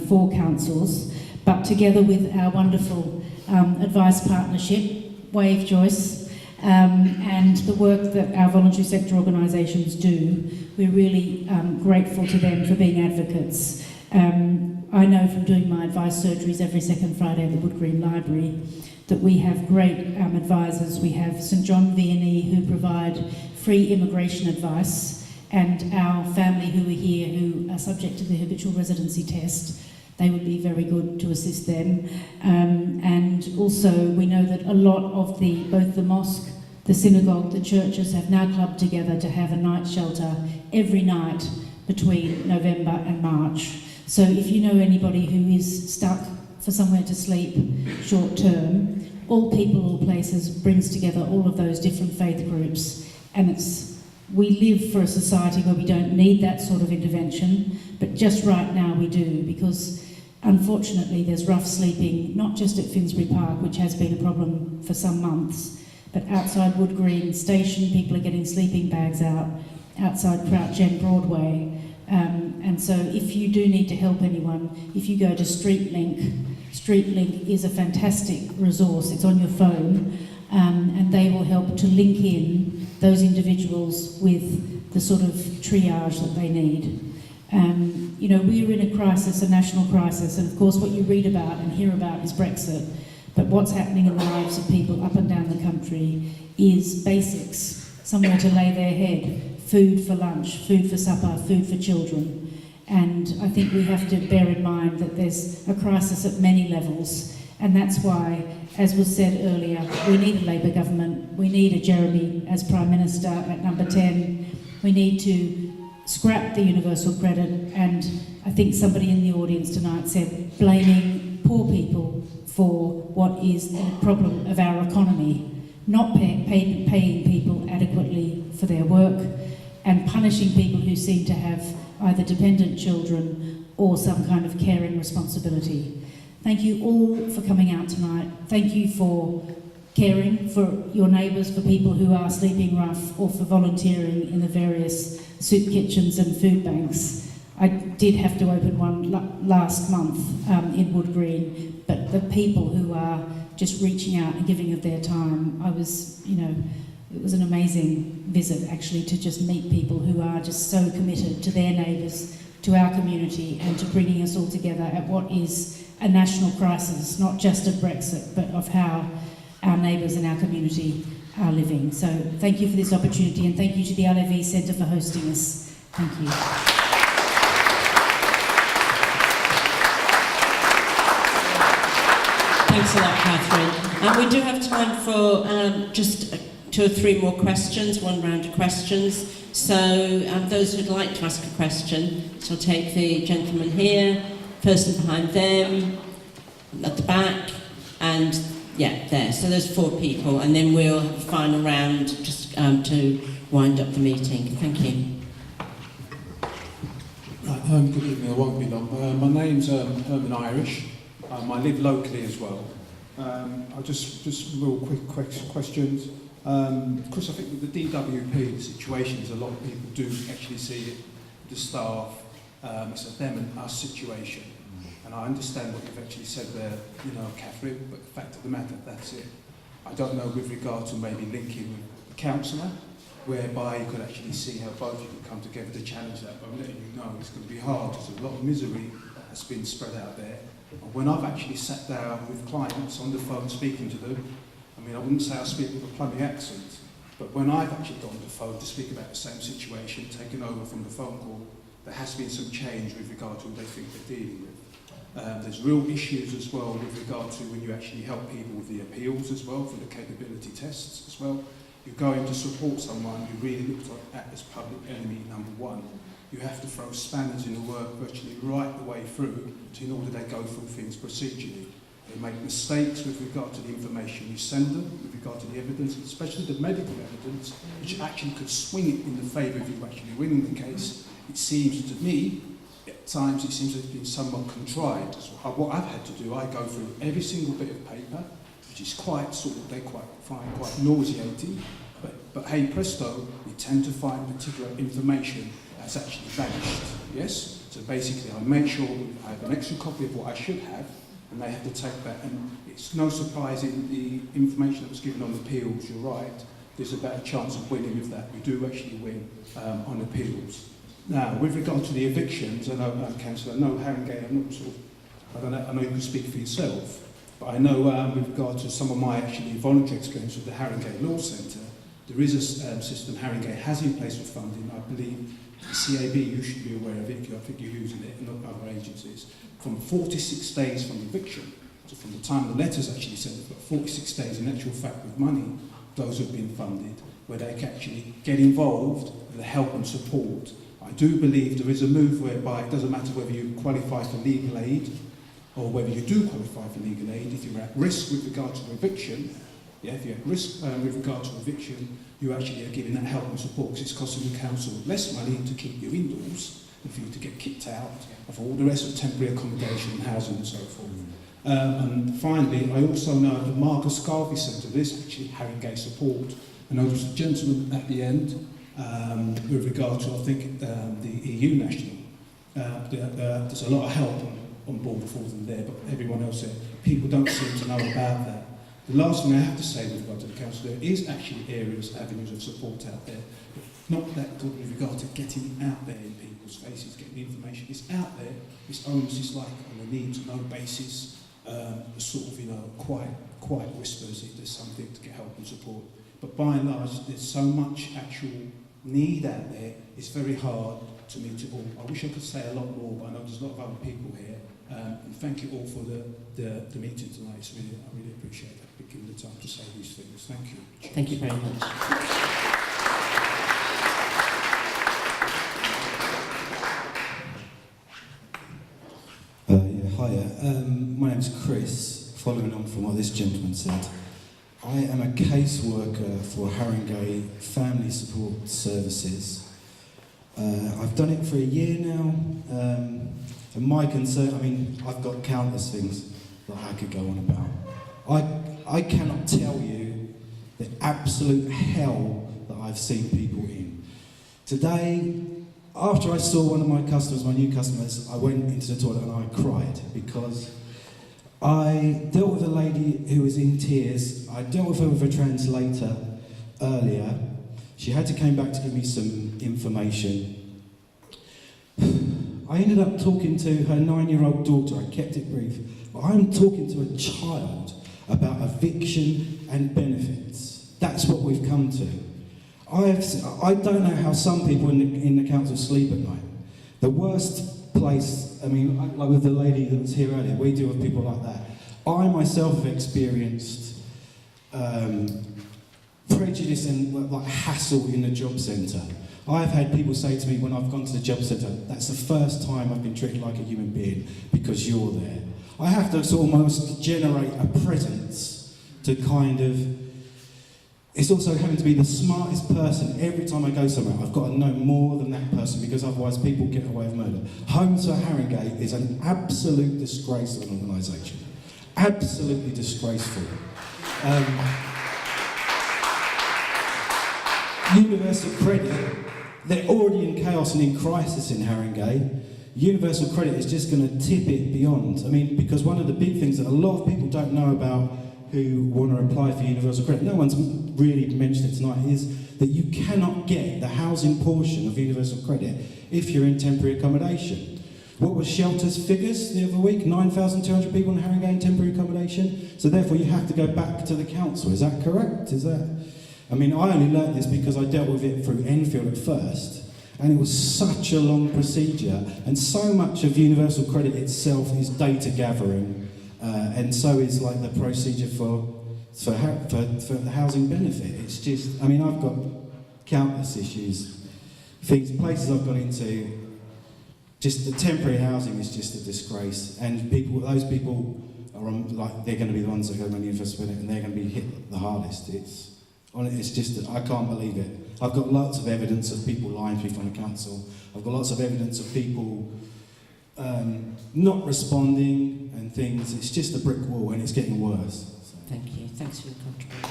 for councils, but together with our wonderful advice partnership, Wave Joyce, and the work that our voluntary sector organisations do, we're really grateful to them for being advocates. I know from doing my advice surgeries every second Friday at the Wood Green Library that we have great advisors. We have St John Vianney who provide free immigration advice, and our family who are here who are subject to the habitual residency test. They would be very good to assist them. And also we know that a lot of both the mosque, the synagogue, the churches have now clubbed together to have a night shelter every night between November and March. So if you know anybody who is stuck for somewhere to sleep short term, All People, All Places brings together all of those different faith groups, and we live for a society where we don't need that sort of intervention, but just right now we do, because unfortunately there's rough sleeping, not just at Finsbury Park, which has been a problem for some months, but outside Wood Green Station, people are getting sleeping bags out, outside Crouch End Broadway. And so if you do need to help anyone, if you go to StreetLink is a fantastic resource. It's on your phone, and they will help to link in those individuals with the sort of triage that they need. You know, we are in a crisis, a national crisis, and of course what you read about and hear about is Brexit, but what's happening in the lives of people up and down the country is basics, somewhere to lay their head, food for lunch, food for supper, food for children. And I think we have to bear in mind that there's a crisis at many levels, and that's why, as was said earlier, we need a Labour government, we need a Jeremy as Prime Minister at number 10, we need to scrap the universal credit, and I think somebody in the audience tonight said blaming poor people for what is a problem of our economy, not paying people adequately for their work, and punishing people who seem to have either dependent children or some kind of caring responsibility. Thank you all for coming out tonight. Thank you for caring for your neighbours, for people who are sleeping rough, or for volunteering in the various soup kitchens and food banks. I did have to open one last month in Wood Green, but the people who are just reaching out and giving of their time, it was an amazing visit actually to just meet people who are just so committed to their neighbours, to our community, and to bringing us all together at what is a national crisis, not just of Brexit, but of how our neighbours and our community are living. So thank you for this opportunity, and thank you to the LAV Centre for hosting us. Thank you. Thanks a lot, Catherine. We do have time for just 2 or 3 more questions, one round of questions. So those who'd like to ask a question, so I'll take the gentleman here, person behind them, at the back, and yeah, there. So there's 4 people, and then we'll have a final round just to wind up the meeting. Thank you. Good evening, I won't be long. My name's Herman Irish. I live locally as well. I'll just real quick questions. Because I think with the DWP situations, a lot of people do actually see it, the staff, it's a them and us situation. And I understand what you've actually said there, Catherine, but the fact of the matter, that's it. I don't know with regard to maybe linking with the councillor, whereby you could actually see how both of you could come together to challenge that. But I'm letting you know it's going to be hard. There's a lot of misery that's been spread out there. And when I've actually sat down with clients on the phone speaking to them, I mean, I wouldn't say I speak with a plumbing accent, but when I've actually got on the phone to speak about the same situation, taken over from the phone call, there has been some change with regard to what they think they're dealing with. There's real issues as well with regard to when you actually help people with the appeals as well, for the capability tests as well. You're going to support someone who really looks at as public enemy number one. You have to throw spanners in the work virtually right the way through in order they go through things procedurally. They make mistakes with regard to the information you send them, with regard to the evidence, especially the medical evidence, which actually could swing it in the favour of you actually winning the case. It seems to me, at times, it seems to have been somewhat contrived. So what I've had to do, I go through every single bit of paper, which is quite sort of, they find quite nauseating. But hey presto, we tend to find particular information that's actually vanished. Yes? So basically, I make sure I have an extra copy of what I should have, and they have to take that. And it's no surprise in the information that was given on appeals, you're right, there's a better chance of winning with that. We do actually win on appeals. Now, with regard to the evictions, I know, Councillor, I know Haringey, I'm not sort of, I don't know, I know you can speak for yourself, but I know with regard to some of my actually voluntary experience with the Haringey Law Centre, there is a system Haringey has in place for funding. I believe the CAB, you should be aware of it, I think you're using it, and not other agencies. From 46 days from eviction, so from the time the letter's actually sent, they've got 46 days in actual fact with money, those who have been funded, where they can actually get involved with the help and support. I do believe there is a move whereby it doesn't matter whether you qualify for legal aid or whether you do qualify for legal aid, if you're at risk with regard to eviction, yeah, if you're at risk with regard to eviction, you actually are giving that help and support because it's costing the council less money to keep you indoors than for you to get kicked out of all the rest of temporary accommodation and housing and so forth. And finally, I also know the Marcus Garvey Centre, there's actually Haringey support. I know there's a gentleman at the end with regard to, I think, the EU national. There's a lot of help on board for them there, but everyone else there, people don't seem to know about that. The last thing I have to say with regard to the council, there is actually areas, avenues of support out there, but not that good with regard to getting out there in people's faces, getting the information. It's out there, it's almost just like on a need-to-know basis, sort of, you know, quite whispers if there's something to get help and support. But by and large, there's so much actual need out there, it's very hard to meet it all. I wish I could say a lot more, but I know there's a lot of other people here. And thank you all for the meeting tonight. It's really, I really appreciate that, giving the time to say these things. Thank you. Thank you very much. Hiya. My name's Chris. Following on from what this gentleman said, I am a caseworker for Haringey Family Support Services. I've done it for a year now, and my concern, I mean, I've got countless things that I could go on about. I cannot tell you the absolute hell that I've seen people in. Today, after I saw one of my customers, my new customers, I went into the toilet and I cried because I dealt with a lady who was in tears. I dealt with her with a translator earlier. She had to come back to give me some information. I ended up talking to her 9-year-old daughter. I kept it brief. But I'm talking to a child about eviction and benefits. That's what we've come to. I don't know how some people in the council sleep at night. The worst place, I mean, like with the lady that was here earlier, we deal with people like that. I myself have experienced prejudice and like hassle in the job centre. I've had people say to me when I've gone to the job centre, that's the first time I've been treated like a human being because you're there. I have to sort of almost generate a presence to kind of, it's also having to be the smartest person every time I go somewhere. I've got to know more than that person because otherwise people get away with murder. Homes at Haringey is an absolute disgrace of an organisation. Absolutely disgraceful. Universal Credit, they're already in chaos and in crisis in Haringey. Universal Credit is just going to tip it beyond. I mean, because one of the big things that a lot of people don't know about who want to apply for universal credit, no one's really mentioned it tonight, is that you cannot get the housing portion of universal credit if you're in temporary accommodation. What was Shelter's figures the other week? 9,200 people in Haringey in temporary accommodation. So therefore you have to go back to the council. Is that correct? Is that? I mean, I only learnt this because I dealt with it through Enfield at first. And it was such a long procedure. And so much of universal credit itself is data gathering. And so is like the procedure for the housing benefit. It's just, I mean, I've got countless issues. Places I've gone into, just the temporary housing is just a disgrace, and those people are on, like, they're going to be the ones that go on universal credit, and they're going to be hit the hardest. It's just, I can't believe it. I've got lots of evidence of people lying to me from the council. I've got lots of evidence of people not responding and things. It's just a brick wall, and it's getting worse. So. Thank you. Thanks for your contribution.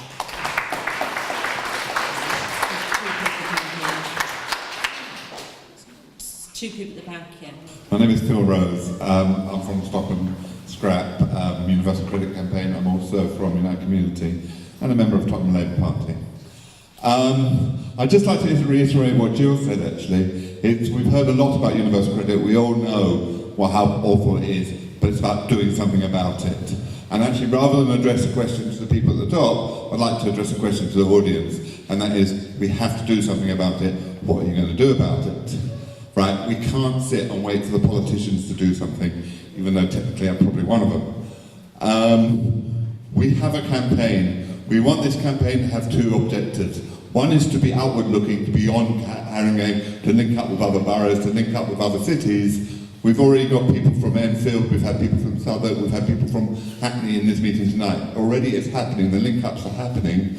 Two people at the back, yeah. My name is Phil Rose. I'm from Stockholm Scrap, Universal Credit Campaign. I'm also from United Community and a member of Tottenham Labour Party. I'd just like to reiterate what Jill said, actually. We've heard a lot about universal credit. We all know how awful it is, but it's about doing something about it. And actually, rather than address a question to the people at the top, I'd like to address a question to the audience, and that is, we have to do something about it. What are you going to do about it? Right? We can't sit and wait for the politicians to do something, even though technically I'm probably one of them. We have a campaign. We want this campaign to have two objectives. One is to be outward-looking, to be on Haringey, to link up with other boroughs, to link up with other cities. We've already got people from Enfield, we've had people from Southwark, we've had people from Hackney in this meeting tonight. Already it's happening, the link-ups are happening,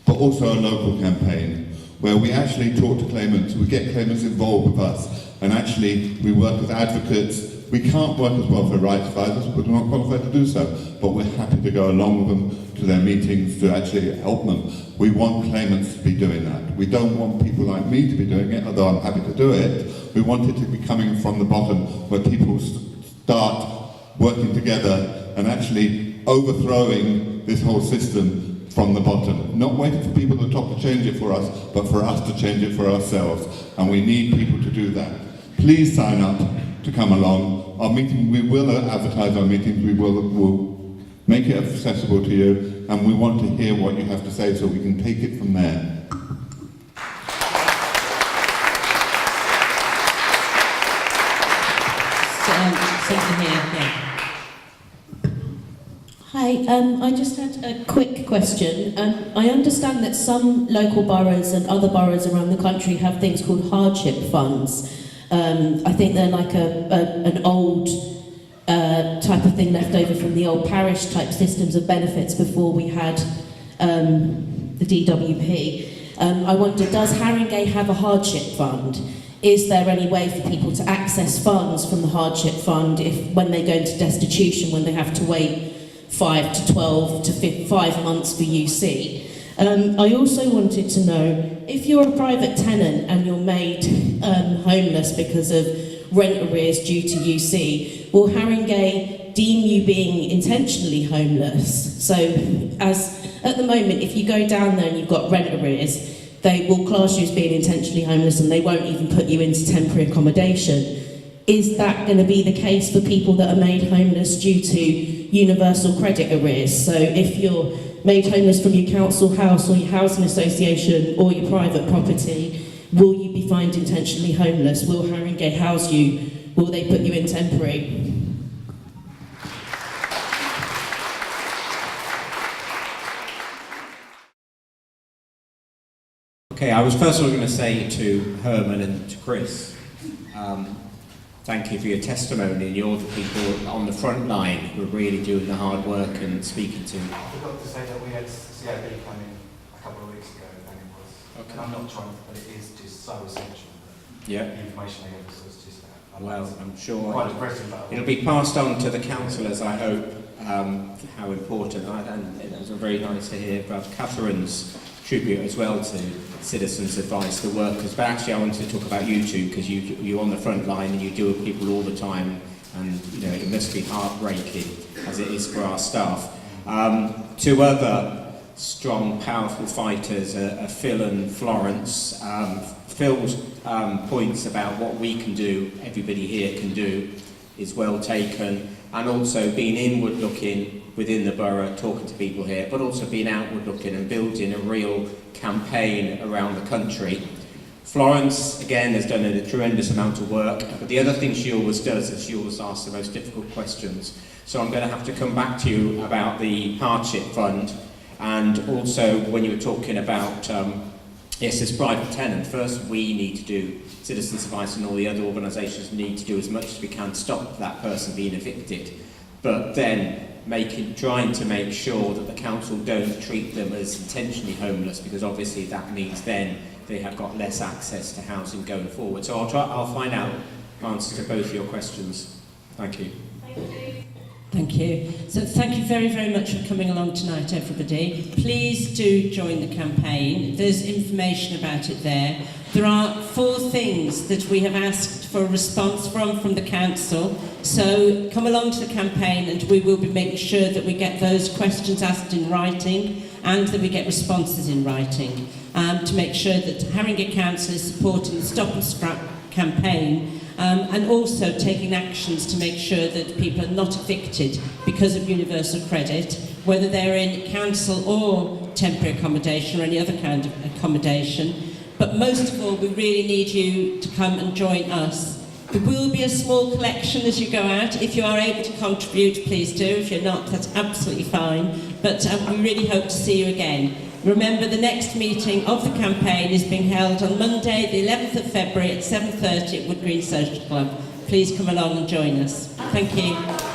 but also a local campaign where we actually talk to claimants, we get claimants involved with us, and actually we work as advocates. We can't work as welfare rights advisors, we're not qualified to do so, but we're happy to go along with them to their meetings to actually help them. We want claimants to be doing that. We don't want people like me to be doing it, although I'm happy to do it. We want it to be coming from the bottom, where people start working together and actually overthrowing this whole system from the bottom. Not waiting for people at the top to change it for us, but for us to change it for ourselves. And we need people to do that. Please sign up to come along. Our meeting, we will advertise our meetings, we'll make it accessible to you, and we want to hear what you have to say so we can take it from there. Hi, I just had a quick question. I understand that some local boroughs and other boroughs around the country have things called hardship funds. I think they're like an old type of thing left over from the old parish type systems of benefits before we had the DWP. I wonder, does Haringey have a hardship fund? Is there any way for people to access funds from the hardship fund when they go into destitution, when they have to wait 5 to 12 to 5 months for UC? I also wanted to know, if you're a private tenant and you're made homeless because of rent arrears due to UC, will Haringey deem you being intentionally homeless? So, as at the moment, if you go down there and you've got rent arrears, they will class you as being intentionally homeless and they won't even put you into temporary accommodation. Is that going to be the case for people that are made homeless due to universal credit arrears? So if you're made homeless from your council house or your housing association or your private property, will you be fined intentionally homeless? Will Haringey house you? Will they put you in temporary? Okay, I was first of all going to say to Herman and to Chris, thank you for your testimony, and you're the people on the front line who are really doing the hard work and speaking to. I forgot to say that we had CIB come in a couple of weeks ago, and it was, okay. And I'm not trying, but it is just so essential that the information they give us was just that. Well, I'm sure quite depressing, but it'll be passed on to the councillors, I hope, how important, and it was very nice to hear about Catherine's tribute as well to citizens' advice, the workers. But actually I wanted to talk about you two, because you're on the front line and you deal with people all the time, and you know it must be heartbreaking, as it is for our staff. Two other strong, powerful fighters are Phil and Florence. Phil's points about what we can do, everybody here can do, is well taken, and also being inward looking within the borough, talking to people here, but also being outward looking and building a real campaign around the country. Florence, again, has done a tremendous amount of work, but the other thing she always does is she always asks the most difficult questions. So I'm going to have to come back to you about the hardship fund, and also when you were talking about, yes, as private tenant, first we need to do, Citizens Advice and all the other organisations need to do as much as we can to stop that person being evicted, but then trying to make sure that the council don't treat them as intentionally homeless, because obviously that means then they have got less access to housing going forward. So I'll find out answers to both your questions. Thank you. Thank you. So thank you very, very much for coming along tonight, everybody. Please do join the campaign. There's information about it there. There are 4 things that we have asked for a response from the council. So come along to the campaign and we will be making sure that we get those questions asked in writing and that we get responses in writing to make sure that Haringey Council is supporting the Stop and Scrap campaign and also taking actions to make sure that people are not evicted because of universal credit, whether they're in council or temporary accommodation or any other kind of accommodation. But most of all, we really need you to come and join us. There will be a small collection as you go out. If you are able to contribute, please do. If you're not, that's absolutely fine. But we really hope to see you again. Remember, the next meeting of the campaign is being held on Monday, the 11th of February at 7:30 at Wood Green Social Club. Please come along and join us. Thank you.